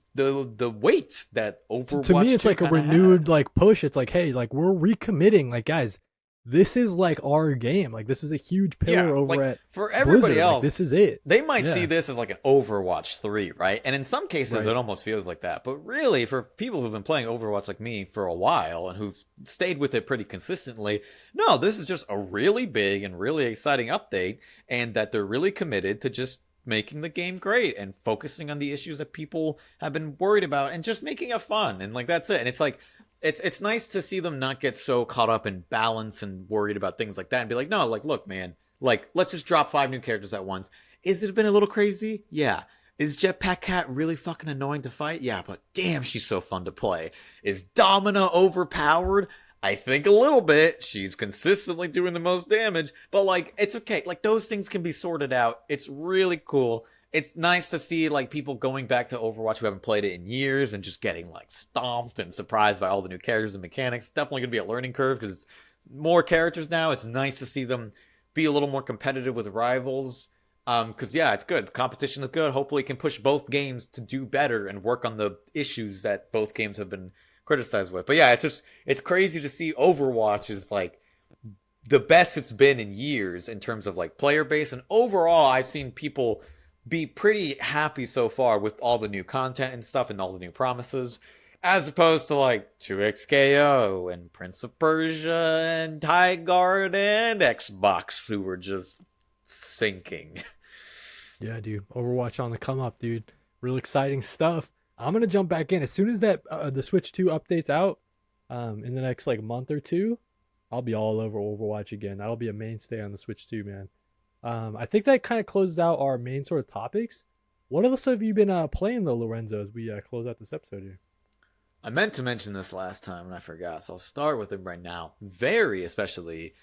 weight that Overwatch To me, it's 2 like a kinda renewed had. like push. It's like, hey, like we're recommitting. Like, guys, this is like our game. Like, this is a huge pillar over like at for everybody Blizzard. Like, else, this is it. they might Yeah. see this as like an Overwatch 3, right? And in some cases, Right. it almost feels like that. But really, for people who've been playing Overwatch like me for a while and who've stayed with it pretty consistently, no, this is just a really big and really exciting update, and that they're really committed to just making the game great and focusing on the issues that people have been worried about and just making it fun. And like, that's it. And it's like, it's nice to see them not get so caught up in balance and worried about things like that and be like, no, like, look, man, like, let's just drop 5 new characters at once. Is it been a little crazy? Yeah. Is Jetpack Cat really fucking annoying to fight? Yeah, but damn, she's so fun to play. Is Domina overpowered? I think a little bit. She's consistently doing the most damage, but like, it's okay. Like, those things can be sorted out. It's really cool. It's nice to see like people going back to Overwatch who haven't played it in years and just getting like stomped and surprised by all the new characters and mechanics. Definitely gonna be a learning curve because it's more characters now. It's nice to see them be a little more competitive with rivals. Because yeah, it's good. Competition is good. Hopefully, it can push both games to do better and work on the issues that both games have been criticized with. But yeah, it's crazy to see Overwatch is like the best it's been in years in terms of like player base, and overall, I've seen people be pretty happy so far with all the new content and stuff and all the new promises, as opposed to like 2XKO and Prince of Persia and Highguard and Xbox, who were just sinking. Yeah, dude. Overwatch on the come up, dude. Real exciting stuff. I'm gonna jump back in as soon as that the Switch 2 updates out. In the next like month or two, I'll be all over Overwatch again. That'll be a mainstay on the Switch 2, man. I think that kind of closes out our main sort of topics. What else have you been playing though, Lorenzo, as we close out this episode here? I meant to mention this last time and I forgot, so I'll start with it right now. Very especially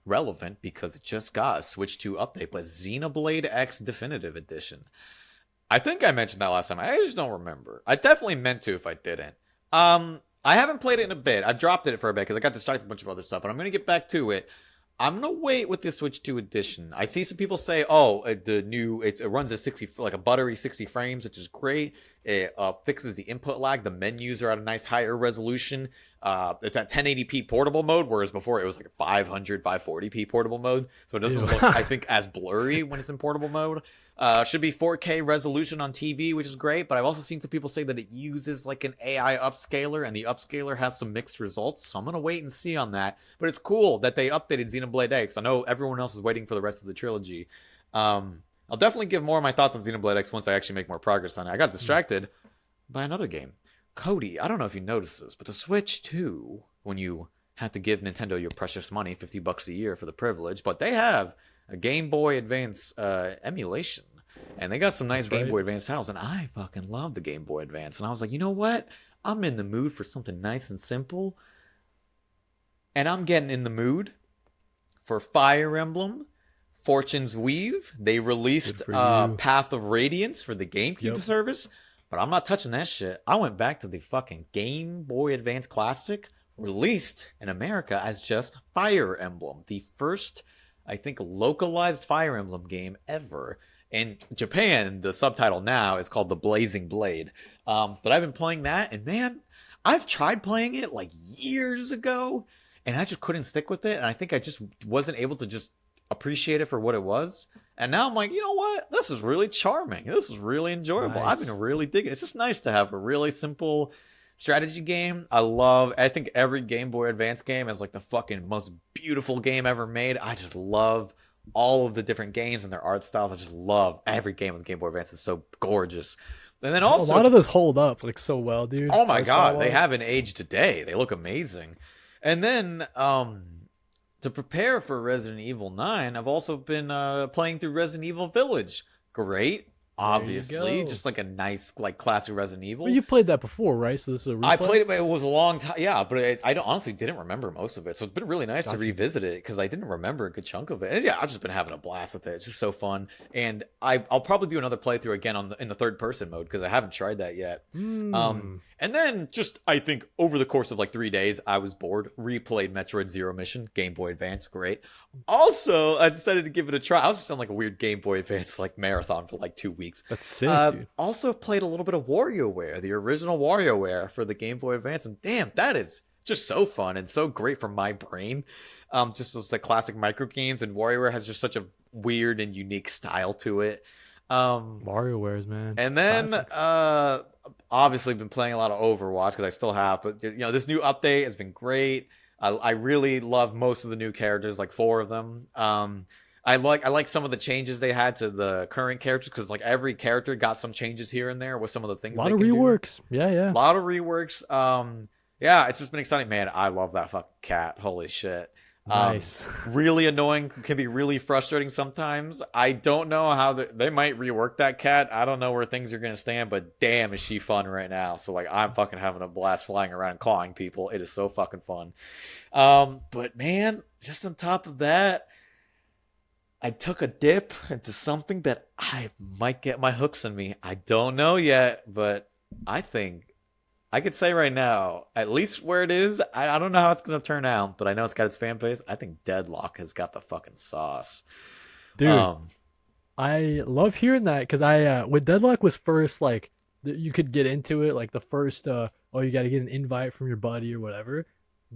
relevant because it just got a Switch 2 update, but Xenoblade X Definitive Edition. I think I mentioned that last time. I just don't remember. I definitely meant to if I didn't. I haven't played it in a bit. I dropped it for a bit because I got distracted with a bunch of other stuff, but I'm going to get back to it. I'm gonna wait with the Switch 2 edition. I see some people say, "Oh, it runs at 60, like a buttery 60 frames, which is great. It fixes the input lag. The menus are at a nice higher resolution. It's at 1080p portable mode, whereas before it was like 500, 540p portable mode. So it doesn't look, I think, as blurry when it's in portable mode. Should be 4K resolution on TV, which is great. But I've also seen some people say that it uses like an AI upscaler, and the upscaler has some mixed results. So I'm gonna wait and see on that. But it's cool that they updated Xenoblade X. I know everyone else is waiting for the rest of the trilogy. I'll definitely give more of my thoughts on Xenoblade X once I actually make more progress on it. I got distracted by another game. Kody, I don't know if you noticed this, but the Switch 2, when you have to give Nintendo your precious money, $50 a year for the privilege, but they have a Game Boy Advance emulation. And they got some nice Game Boy Advance titles, and I fucking love the Game Boy Advance. And I was like, you know what? I'm in the mood for something nice and simple. And I'm getting in the mood for Fire Emblem, Fortune's Weave. They released Path of Radiance for the GameCube service, but I'm not touching that shit. I went back to the fucking Game Boy Advance Classic, released in America as just Fire Emblem, the first, I think, localized Fire Emblem game ever. In Japan, the subtitle now is called The Blazing Blade. But I've been playing that, and man, I've tried playing it like years ago, and I just couldn't stick with it. And I think I just wasn't able to just appreciate it for what it was. And now I'm like, you know what? This is really charming. This is really enjoyable. I've Nice. been really digging it. It's just nice to have a really simple strategy game. I think every Game Boy Advance game is like the fucking most beautiful game ever made. I just love all of the different games and their art styles. I just love every game on the Game Boy Advance. Is so gorgeous. And then A also, lot of those hold up like so well, dude. oh my Art god, they style-wise. haven't aged today. They look amazing. And then to prepare for Resident Evil 9, I've also been playing through Resident Evil Village. Great. There you Obviously, go. just like a nice, like classic Resident Evil. Well, you played that before, right? So this is a replay. I played it, but it was a long time. Yeah, but I don't honestly didn't remember most of it, so it's been really nice to Gotcha. revisit it because I didn't remember a good chunk of it. And yeah, I've just been having a blast with it. It's just so fun, and I'll probably do another playthrough again in the third person mode because I haven't tried that yet. And then just I think over the course of like 3 days, I was bored. Replayed Metroid Zero Mission, Game Boy Advance, great. Also, I decided to give it a try. I was just on like a weird Game Boy Advance like marathon for like 2 weeks. That's sick, dude. Also played a little bit of WarioWare, the original WarioWare for the Game Boy Advance, and damn, that is just so fun and so great for my brain. Just those like classic micro games, and WarioWare has just such a weird and unique style to it. WarioWares, man. And then Classics. obviously been playing a lot of Overwatch because I still have, but this new update has been great. I really love most of the new characters, like 4 of them. I like some of the changes they had to the current characters because like every character got some changes here and there with some of the things. A lot they of can do. reworks. Yeah. A lot of reworks. Yeah, it's just been exciting, man. I love that fucking cat. Holy shit. Nice. Really annoying, can be really frustrating sometimes. I don't know how they might rework that cat. I don't know where things are gonna stand, but damn, is she fun right now. So like, I'm fucking having a blast flying around and clawing people. It is so fucking fun. But man, just on top of that, I took a dip into something that I might get my hooks in me. I don't know yet, but I think I could say right now, at least where it is, I don't know how it's going to turn out, but I know it's got its fan base. I think Deadlock has got the fucking sauce. Dude, I love hearing that because when Deadlock was first, like, you could get into it, like the first, you got to get an invite from your buddy or whatever.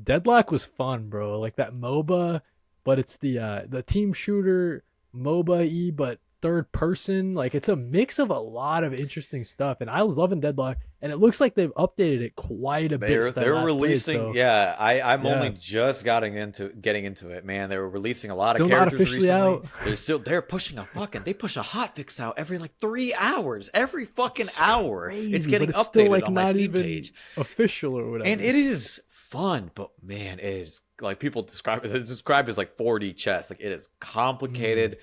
Deadlock was fun, bro. Like that MOBA, but it's the team shooter MOBA-y, but third person. Like it's a mix of a lot of interesting stuff, and I was loving Deadlock, and it looks like they've updated it quite a bit. They're releasing, so, yeah. I'm only just getting into it, man. They were releasing a lot still of not characters officially recently. out. They're pushing they push a hotfix out every like 3 hours, every fucking hour. Crazy, it's getting but it's updated still, like, on my not Steam even page, official or whatever. and it is fun, but man, it is like people describe it. It's described as like 4D chess. Like it is complicated.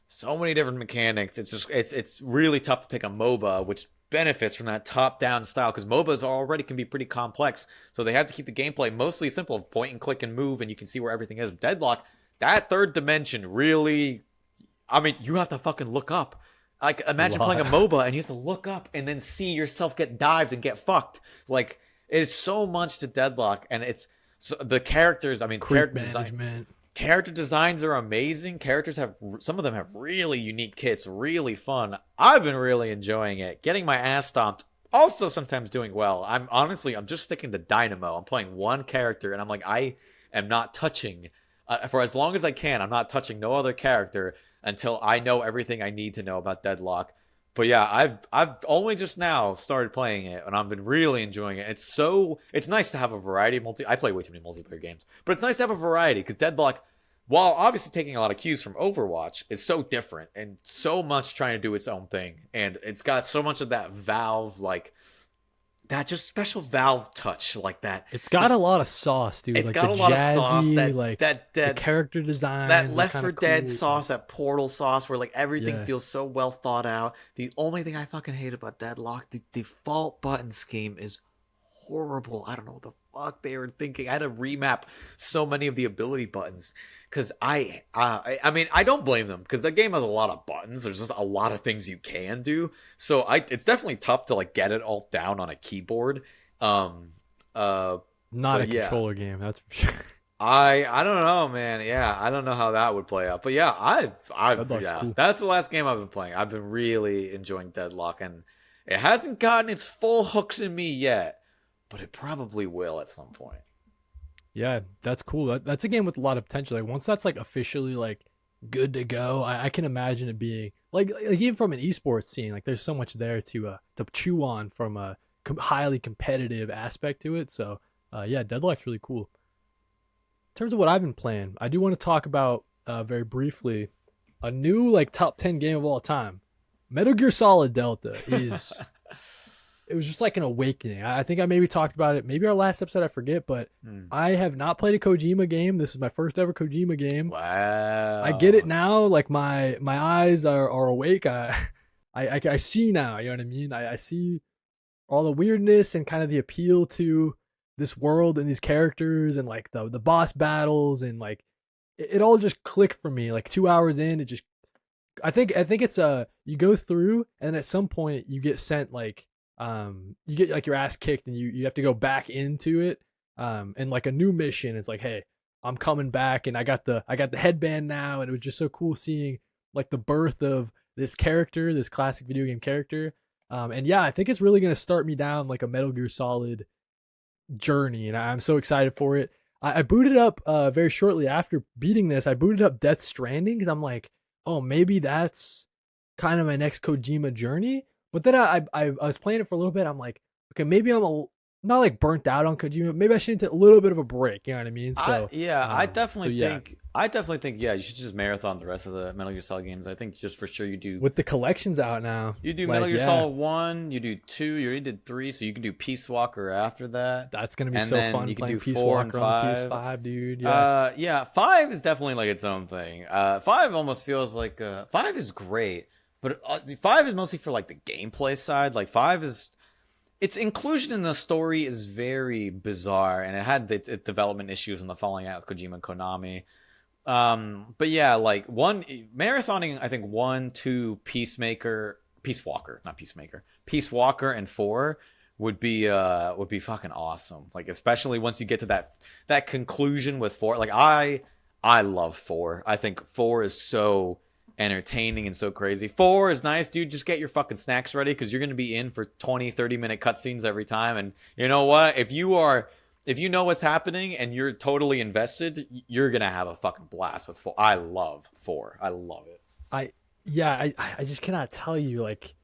So many different mechanics. It's just it's really tough to take a MOBA, which benefits from that top-down style because MOBAs already can be pretty complex. So they have to keep the gameplay mostly simple, point and click and move, and you can see where everything is. Deadlock, that third dimension really, I mean, you have to fucking look up. Like imagine playing a MOBA and you have to look up and then see yourself get dived and get fucked. Like it is so much to Deadlock, and it's so the characters. I mean, Creep management. Character designs are amazing. Some of them have really unique kits, really fun. I've been really enjoying it. Getting my ass stomped, also sometimes doing well. I'm just sticking to Dynamo. I'm playing one character, and I'm like, I am not touching for as long as I can. I'm not touching no other character until I know everything I need to know about Deadlock. But yeah, I've only just now started playing it, and I've been really enjoying it. It's nice to have a variety of I play way too many multiplayer games, but it's nice to have a variety because Deadlock, while obviously taking a lot of cues from Overwatch, is so different and so much trying to do its own thing, and it's got so much of that Valve like that just special Valve touch like that. It's got a lot of sauce, dude. It's like got the a lot jazzy, of sauce. the character design, that Left 4 Dead cool. sauce, that Portal sauce, where like everything feels so well thought out. The only thing I fucking hate about Deadlock, the default button scheme is horrible. I don't know what the fuck they were thinking. I had to remap so many of the ability buttons because I mean I don't blame them because the game has a lot of buttons. There's just a lot of things you can do. So it's definitely tough to like get it all down on a keyboard. Not a controller game, that's for sure. I don't know, man. Yeah, I don't know how that would play out. But yeah, Cool. that's the last game I've been playing. I've been really enjoying Deadlock, and it hasn't gotten its full hooks in me yet, but it probably will at some point. Yeah, that's cool. That's a game with a lot of potential. Like once that's like officially like good to go. I can imagine it being like even from an esports scene, like there's so much there to chew on from a highly competitive aspect to it. So yeah, Deadlock's really cool. In terms of what I've been playing, I do want to talk about very briefly a new like top 10 game of all time. Metal Gear Solid Delta is it was just like an awakening. I think I maybe talked about it, maybe our last episode, I forget, but I have not played a Kojima game. This is my first ever Kojima game. I get it Wow. now. Like my eyes are awake. I see now. You know what I mean? I see all the weirdness and kind of the appeal to this world and these characters and like the boss battles and like it all just clicked for me. Like 2 hours in, it just I think it's you go through and at some point you get sent like you get like your ass kicked and you have to go back into it and like a new mission. It's like, hey, I'm coming back and I got the headband now, and it was just so cool seeing like the birth of this character, this classic video game character. And yeah, I think it's really gonna start me down like a Metal Gear Solid journey, and I'm so excited for it. I booted up very shortly after beating this. I booted up Death Stranding because I'm like, oh, maybe that's kind of my next Kojima journey. But then I was playing it for a little bit. I'm like, okay, maybe not like burnt out on Kojima. Maybe I should take a little bit of a break. You know what I mean? I So yeah, I so definitely yeah, think I definitely think yeah, you should just marathon the rest of the Metal Gear Solid games. I think just for sure with the collections out now, you do Metal like Gear yeah, Solid 1, you do 2, you already did 3, so you can do Peace Walker after that. that's gonna be And so then fun you can playing do Peace 4 and Walker on the 5. PS5, dude. Yeah, Yeah, 5 is definitely like its own thing. 5 almost feels like 5 is great, but 5 is mostly for like the gameplay side. Like 5 is its inclusion in the story is very bizarre, and it had its development issues in the falling out with Kojima and Konami. But yeah, like one marathoning, I think 1, 2, Peace Walker, not Peacemaker, Peace Walker, and 4 would be fucking awesome. Like especially once you get to that conclusion with 4. Like I love 4. I think 4 is so entertaining and so crazy. 4 is nice, dude. Just get your fucking snacks ready because you're going to be in for 20-30 minute cutscenes every time. And you know what? If you know what's happening and you're totally invested, you're going to have a fucking blast with 4. I love 4. I love it. I yeah I just cannot tell you like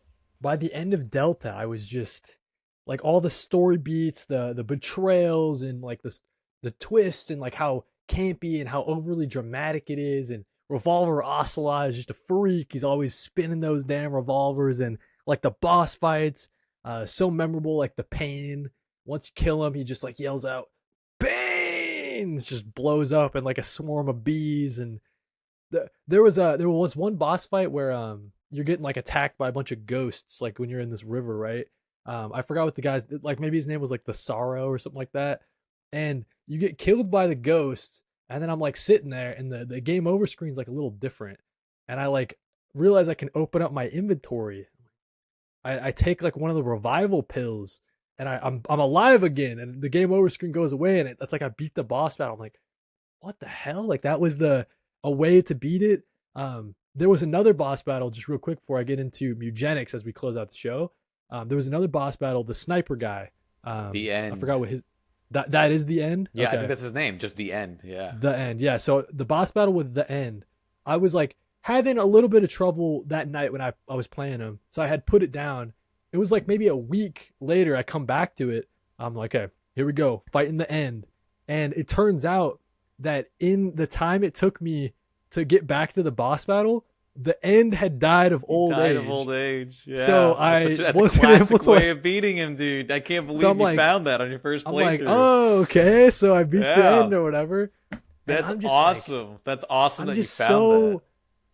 by the end of Delta, I was just like all the story beats, the betrayals, and like the twists, and like how campy and how overly dramatic it is. And Revolver Ocelot is just a freak. He's always spinning those damn revolvers, and like the boss fights, so memorable. Like the pain. Once you kill him, he just like yells out, "Pain!" It just blows up and like a swarm of bees. And there was one boss fight where you're getting like attacked by a bunch of ghosts like when you're in this river, right? I forgot what the guy's like, maybe his name was like the Sorrow or something like that. And you get killed by the ghosts, and then I'm like sitting there and the game over screen's like a little different. And I like realize I can open up my inventory. I take like one of the revival pills, and I'm alive again, and the game over screen goes away, and that's like I beat the boss battle. I'm like, what the hell? Like that was the a way to beat it. There was another boss battle just real quick before I get into Mewgenics as we close out the show. There was another boss battle, the sniper guy. The I end. forgot what his that is the end. Yeah, I think Okay, that's his name. Just the end. Yeah. the end. Yeah. So the boss battle with the end, I was like having a little bit of trouble that night when I was playing him. So I had put it down. It was like maybe a week later I come back to it. I'm like, okay, here we go, fighting the end. And it turns out that in the time it took me to get back to the boss battle, the end had died of He old died age. of old age. So Yeah. I That's wasn't a able classic to way like, of beating him, dude. I can't believe so I'm you like found that on your first I'm like, playthrough. oh, okay, so I beat the Yeah. end or whatever. And That's I'm just like, awesome. That's awesome I'm that you just found that. so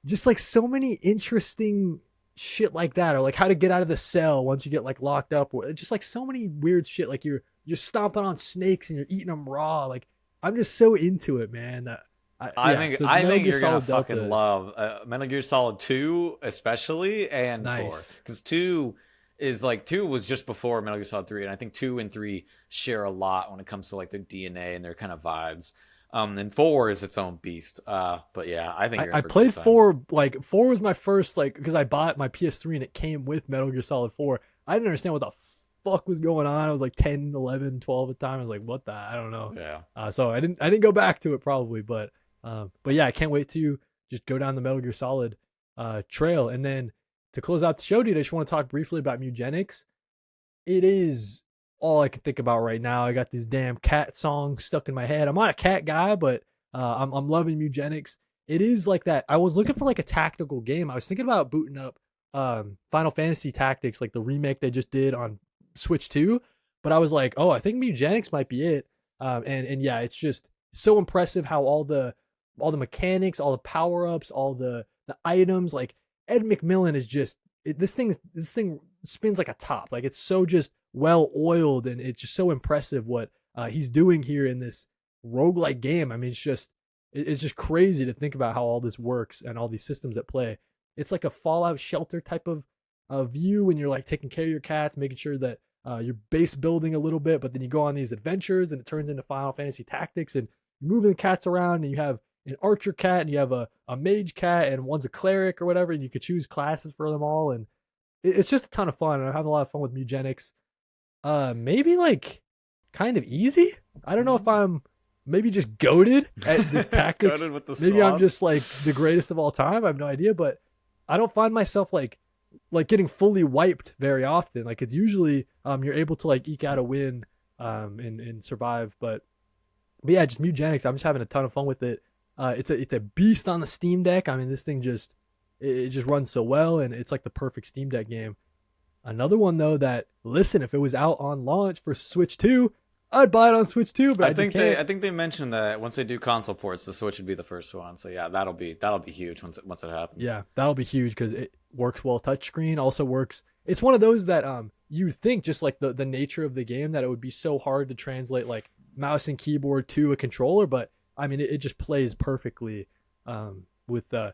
just like so many interesting shit like that, or like how to get out of the cell once you get like locked up, or just like so many weird shit. Like you're stomping on snakes and you're eating them raw. Like I'm just so into it, man. Yeah. So I Metal think Gear you're gonna Solid Delta fucking is love Metal Gear Solid 2 especially and 4 nice. because 2 is like 2 was just before Metal Gear Solid 3 and I think 2 and 3 share a lot when it comes to like their DNA and their kind of vibes. And 4 is its own beast. But yeah, I think you're in I for a great played time. four. Like four was my first like because I bought my PS3 and it came with Metal Gear Solid 4. I didn't understand what the fuck was going on. I was like 10, 11, 12 at the time. I was like, what the? I don't know. Yeah. So I didn't go back to it probably, but yeah, I can't wait to just go down the Metal Gear Solid trail. And then to close out the show, dude, I just want to talk briefly about Mewgenics. It is all I can think about right now. I got these damn cat songs stuck in my head. I'm not a cat guy, but I'm loving Mewgenics. It is like that. I was looking for like a tactical game. I was thinking about booting up Final Fantasy Tactics, like the remake they just did on Switch 2. But I was like, oh, I think Mewgenics might be it. And yeah, it's just so impressive how all the mechanics, all the power ups, all the items, like Ed McMillan is just this thing spins like a top. Like it's so just well oiled, and it's just so impressive what he's doing here in this roguelike game. I mean, it's just crazy to think about how all this works and all these systems at play. It's like a Fallout Shelter type of view when you're like taking care of your cats, making sure that you're base building a little bit, but then you go on these adventures and it turns into Final Fantasy Tactics, and you're moving the cats around, and you have an archer cat and you have a mage cat, and one's a cleric or whatever, and you could choose classes for them all, and it's just a ton of fun. And I'm having a lot of fun with Mewgenics. Maybe like kind of easy. I don't know if I'm maybe just goated at this tactics. Goated with the Maybe sauce. I'm just like the greatest of all time. I have no idea, but I don't find myself like getting fully wiped very often. Like it's usually you're able to like eke out a win and survive. But yeah, just Mewgenics. I'm just having a ton of fun with it. It's a beast on the Steam Deck. I mean, this thing just it just runs so well, and it's like the perfect Steam Deck game. Another one though that, listen, if it was out on launch for Switch 2, I'd buy it on Switch 2, but I think just can't. I think they mentioned that once they do console ports, the Switch would be the first one. So yeah, that'll be huge once it happens. Yeah, that'll be huge because it works well touchscreen. Also works. It's one of those that you think just like the nature of the game that it would be so hard to translate like mouse and keyboard to a controller, but I mean it just plays perfectly with the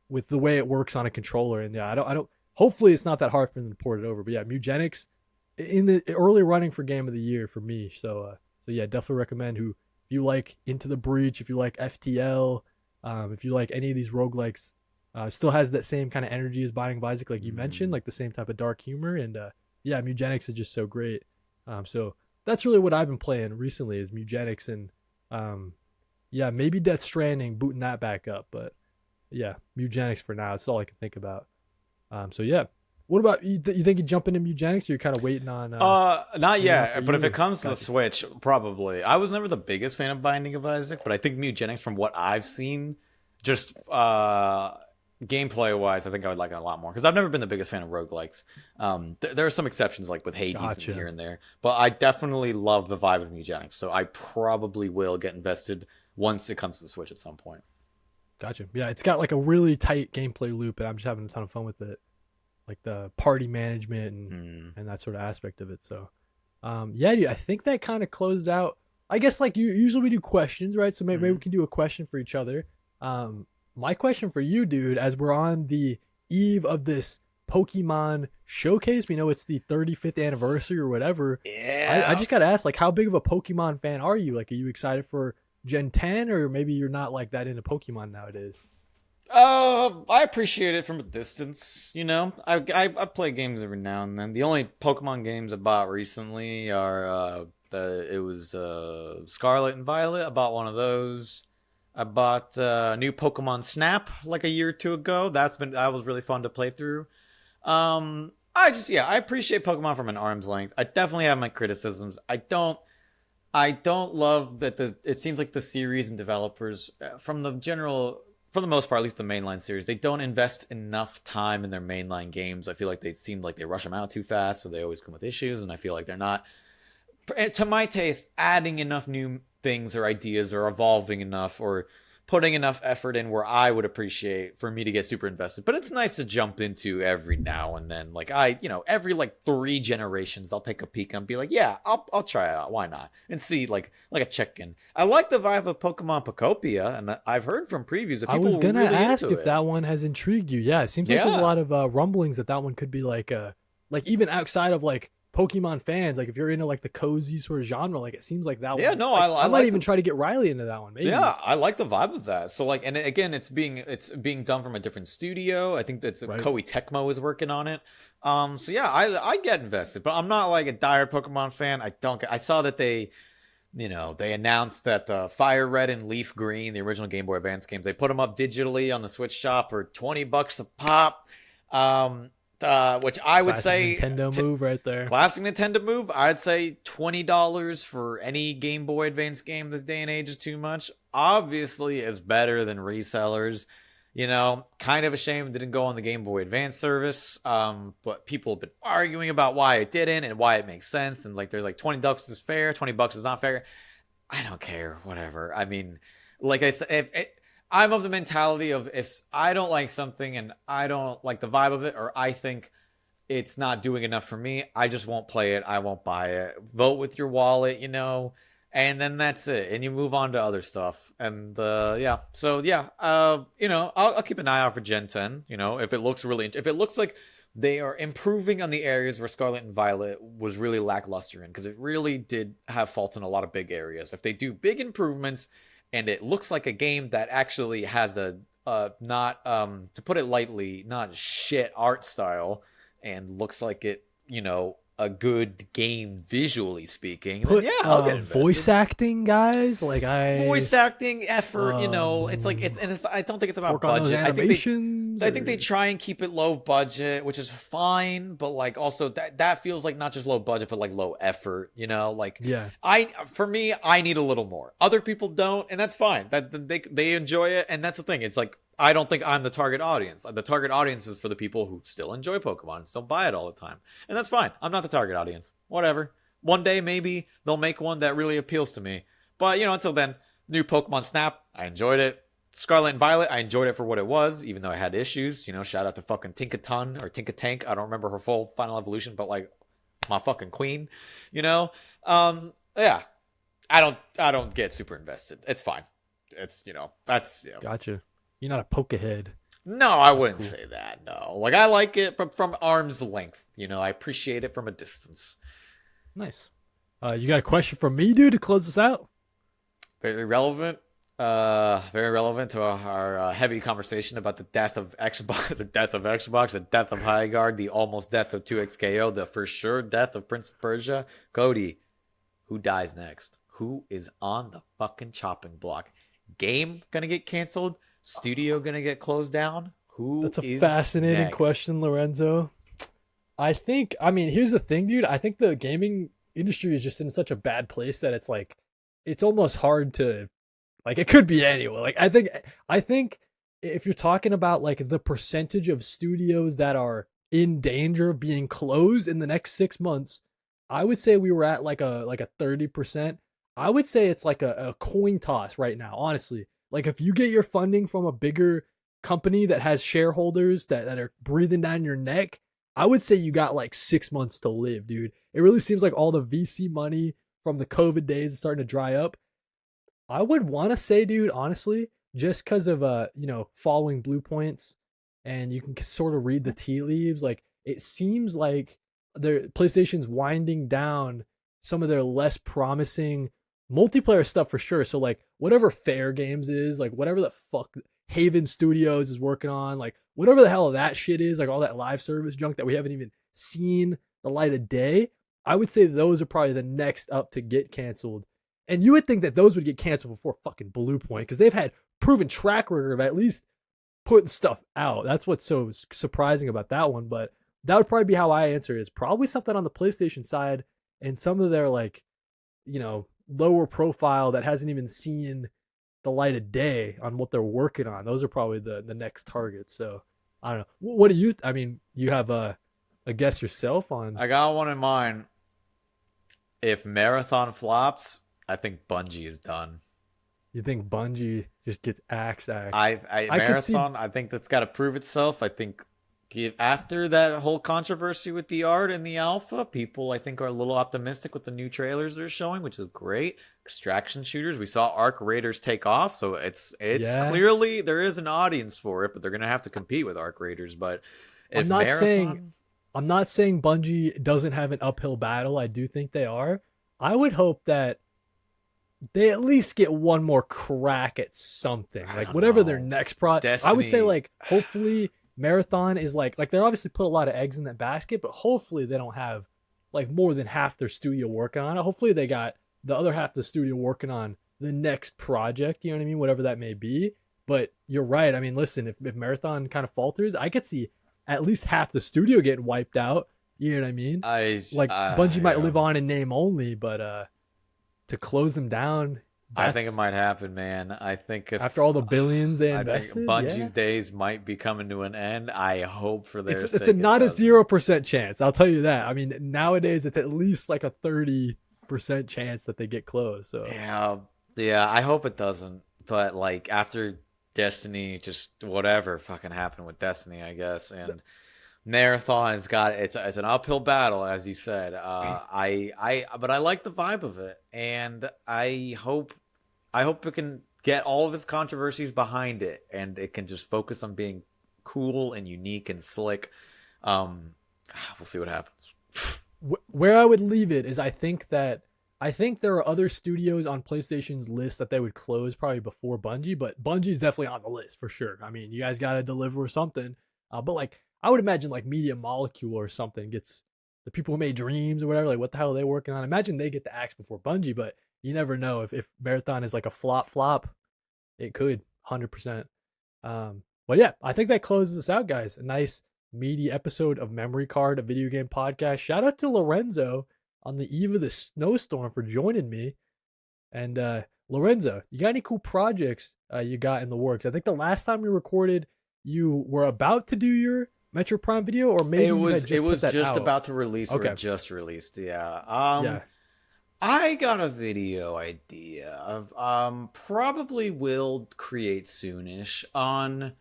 way it works on a controller. And yeah, I don't. Hopefully it's not that hard for them to port it over. But yeah, Mewgenics in the early running for Game of the Year for me. So yeah, definitely recommend. If you like Into the Breach, if you like FTL, if you like any of these roguelikes, still has that same kind of energy as Binding of Isaac, like you mentioned, like the same type of dark humor. And yeah, Mewgenics is just so great. So that's really what I've been playing recently is Mewgenics, and yeah, maybe Death Stranding, booting that back up. But yeah, Mewgenics for now. That's all I can think about. So yeah, what about you? You think you jump into Mewgenics, or you're kind of waiting on? Not yet. But if it comes to the Gotcha. Switch, probably. I was never the biggest fan of Binding of Isaac, but I think Mewgenics, from what I've seen, just gameplay wise, I think I would like it a lot more because I've never been the biggest fan of roguelikes. There are some exceptions, like with Hades Gotcha. and here and there, but I definitely love the vibe of Mewgenics. So I probably will get invested once it comes to the Switch at some point. Gotcha. Yeah, it's got like a really tight gameplay loop, and I'm just having a ton of fun with it, like the party management and that sort of aspect of it. So, yeah, dude, I think that kind of closes out. I guess like usually we do questions, right? So maybe we can do a question for each other. My question for you, dude, as we're on the eve of this Pokemon showcase, we know it's the 35th anniversary or whatever. Yeah. I just got to ask, like, how big of a Pokemon fan are you? Like, are you excited for Gen 10, or maybe you're not like that into Pokemon nowadays? I appreciate it from a distance. You know, I play games every now and then. The only Pokemon games I bought recently are Scarlet and Violet. I bought one of those. I bought new Pokemon Snap like a year or two ago. That was really fun to play through. I appreciate Pokemon from an arm's length. I definitely have my criticisms. I don't love that it seems like the series and developers for the most part, at least the mainline series, they don't invest enough time in their mainline games. I feel like they seem like they rush them out too fast, so they always come with issues, and I feel like they're not, to my taste, adding enough new things or ideas or evolving enough or putting enough effort in where I would appreciate for me to get super invested. But it's nice to jump into every now and then. Like every like 3 generations, I'll take a peek and be like, yeah, I'll try it out. Why not? And see like a check-in. I like the vibe of Pokemon Pocopia, and I've heard from previews that people I was gonna really ask into if it. that one has intrigued you. Yeah, it seems like there's a Yeah. lot of rumblings that one could be like even outside of like Pokemon fans, like if you're into like the cozy sort of genre, like it seems like that one. Yeah, no, like, I might like even try to get Riley into that one. Maybe. Yeah, I like the vibe of that. So like, and again, it's being done from a different studio. I think that's Right. Koei Tecmo is working on it. So yeah, I get invested, but I'm not like a diehard Pokemon fan. I saw that they They announced that Fire Red and Leaf Green, the original Game Boy Advance games, they put them up digitally on the Switch shop for $20 a pop. Which I would Classic say Nintendo move right there. classic Nintendo move. I'd say $20 for any Game Boy Advance game this day and age is too much. Obviously, it's better than resellers. Kind of a shame it didn't go on the Game Boy Advance service. But people have been arguing about why it didn't and why it makes sense. And they're like $20 is fair, $20 is not fair. I don't care, whatever. I mean, like I said, I'm of the mentality of if I don't like something and I don't like the vibe of it, or I think it's not doing enough for me, I just won't play it. I won't buy it. Vote with your wallet, and then that's it. And you move on to other stuff. And yeah, so yeah, I'll keep an eye out for Gen 10. If it looks like they are improving on the areas where Scarlet and Violet was really lackluster in, because it really did have faults in a lot of big areas. If they do big improvements, and it looks like a game that actually has a not to put it lightly, not shit art style, and looks like it, a good game visually speaking. Then yeah, I'll get invested. Voice acting, guys. Voice acting effort. It's I don't think it's about work on those budget. animations, I think they try and keep it low budget, which is fine, but also that feels like not just low budget, but low effort. Yeah. For me, I need a little more. Other people don't, and that's fine. That they enjoy it, and that's the thing. It's I don't think I'm the target audience. The target audience is for the people who still enjoy Pokemon and still buy it all the time. And that's fine. I'm not the target audience. Whatever. One day, maybe, they'll make one that really appeals to me. But, until then, new Pokemon Snap, I enjoyed it. Scarlet and Violet, I enjoyed it for what it was, even though I had issues. Shout out to fucking Tinkaton or Tinkatank. I don't remember her full final evolution, but, my fucking queen. Yeah. I don't get super invested. It's fine. It's, that's... Gotcha. You're not a pokehead. No, I wouldn't say that. No, I like it from arm's length. I appreciate it from a distance. Nice. You got a question for me, dude, to close this out? Very relevant. Very relevant to our heavy conversation about the death of Xbox, the death of Highguard, the almost death of 2XKO, the for sure death of Prince of Persia. Kody, who dies next? Who is on the fucking chopping block? Game gonna get canceled? Studio gonna get closed down? That's a fascinating next? Question, Lorenzo. Here's the thing, dude. I think the gaming industry is just in such a bad place that it's almost hard to, it could be anyone. I think if you're talking about the percentage of studios that are in danger of being closed in the next 6 months, I would say we were at a 30%. I would say it's a coin toss right now, honestly. If you get your funding from a bigger company that has shareholders that are breathing down your neck, I would say you got 6 months to live, dude. It really seems like all the VC money from the COVID days is starting to dry up. I would want to say, dude, honestly, just because of following Bluepoints, and you can sort of read the tea leaves, it seems like their PlayStation's winding down some of their less promising multiplayer stuff for sure. So whatever Fair Games is, whatever the fuck Haven Studios is working on, whatever the hell that shit is, all that live service junk that we haven't even seen the light of day, I would say those are probably the next up to get canceled. And you would think that those would get canceled before fucking Bluepoint, because they've had proven track record of at least putting stuff out. That's what's so surprising about that one. But that would probably be how I answer it. It's probably something on the PlayStation side and some of their lower profile that hasn't even seen the light of day on what they're working on. Those are probably the next targets. So I don't know. What do you? You have a guess yourself on? I got one in mind. If Marathon flops, I think Bungie is done. You think Bungie just gets axed? Marathon, I think that's got to prove itself. I think after that whole controversy with the art and the alpha, people I think are a little optimistic with the new trailers they're showing, which is great. Extraction shooters, we saw Arc Raiders take off, so it's clearly there is an audience for it, but they're gonna have to compete with Arc Raiders. But I'm not saying Bungie doesn't have an uphill battle. I do think they are. I would hope that they at least get one more crack at something, whatever their next project. I would say hopefully Marathon is they're obviously put a lot of eggs in that basket, but hopefully they don't have more than half their studio working on it. Hopefully they got the other half of the studio working on the next project. You know what I mean? Whatever that may be. But you're right. I mean, listen, if Marathon kind of falters, I could see at least half the studio getting wiped out. You know what I mean? Like Bungie might Yeah. live on in name only, but to close them down, I think it that's might happen, man. I think after if all the billions they I think invested. Yeah, Bungie's days might be coming to an end. I hope for it's their a sake it not a doesn't. 0% chance. I'll tell you that. I mean, nowadays it's at least like a 30% chance that they get closed. So Yeah, yeah. I hope it doesn't. But like after Destiny, just whatever fucking happened with Destiny, I guess, and Marathon has got it's an uphill battle, as you said. But I like the vibe of it, and I hope it can get all of its controversies behind it, and it can just focus on being cool and unique and slick. Um, we'll see what happens. where I would leave it is I think there are other studios on PlayStation's list that they would close probably before Bungie, but Bungie's definitely on the list for sure. I mean, you guys got to deliver something. But like, I would imagine like Media Molecule or something gets the people who made Dreams or whatever. Like, what the hell are they working on? Imagine they get the axe before Bungie, but you never know if Marathon is like a flop. It could 100%. But yeah, I think that closes us out, guys. A nice meaty episode of Memory Card, a video game podcast. Shout out to Lorenzo on the eve of the snowstorm for joining me. And Lorenzo, you got any cool projects you got in the works? I think the last time we recorded, you were about to do your Metro Prime video, or maybe It you had was it just put was that just out. about to release, or Okay, it just released. Yeah. yeah, I got a video idea of probably will create soonish on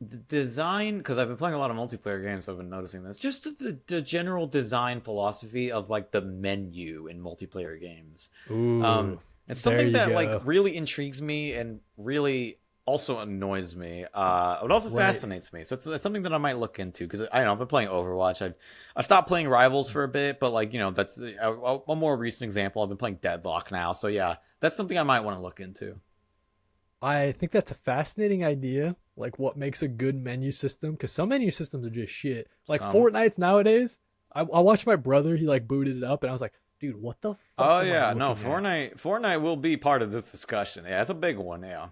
the design, because I've been playing a lot of multiplayer games, so I've been noticing this. Just the general design philosophy of like the menu in multiplayer games. ooh, It's there something you that like go. really intrigues me and really also annoys me. It also Right. fascinates me. So it's something that I might look into, because I don't know, I've been playing Overwatch. I stopped playing Rivals for a bit, but like that's a more recent example. I've been playing Deadlock now, so yeah, that's something I might want to look into. I think that's a fascinating idea. Like, what makes a good menu system? Because some menu systems are just shit. Like Some Fortnite's nowadays. I watched my brother. He like booted it up, and I was like, dude, what the fuck Oh am I yeah, no, looking at? Fortnite will be part of this discussion. Yeah, it's a big one. Yeah.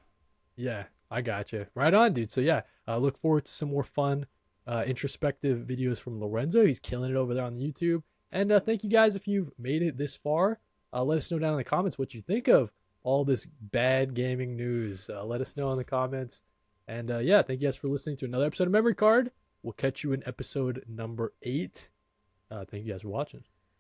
Yeah, I got you. Right on, dude. So yeah, look forward to some more fun, introspective videos from Lorenzo. He's killing it over there on the YouTube. And thank you guys if you've made it this far. Let us know down in the comments what you think of all this bad gaming news. Let us know in the comments. And yeah, thank you guys for listening to another episode of Memory Card. We'll catch you in episode number 8. Thank you guys for watching.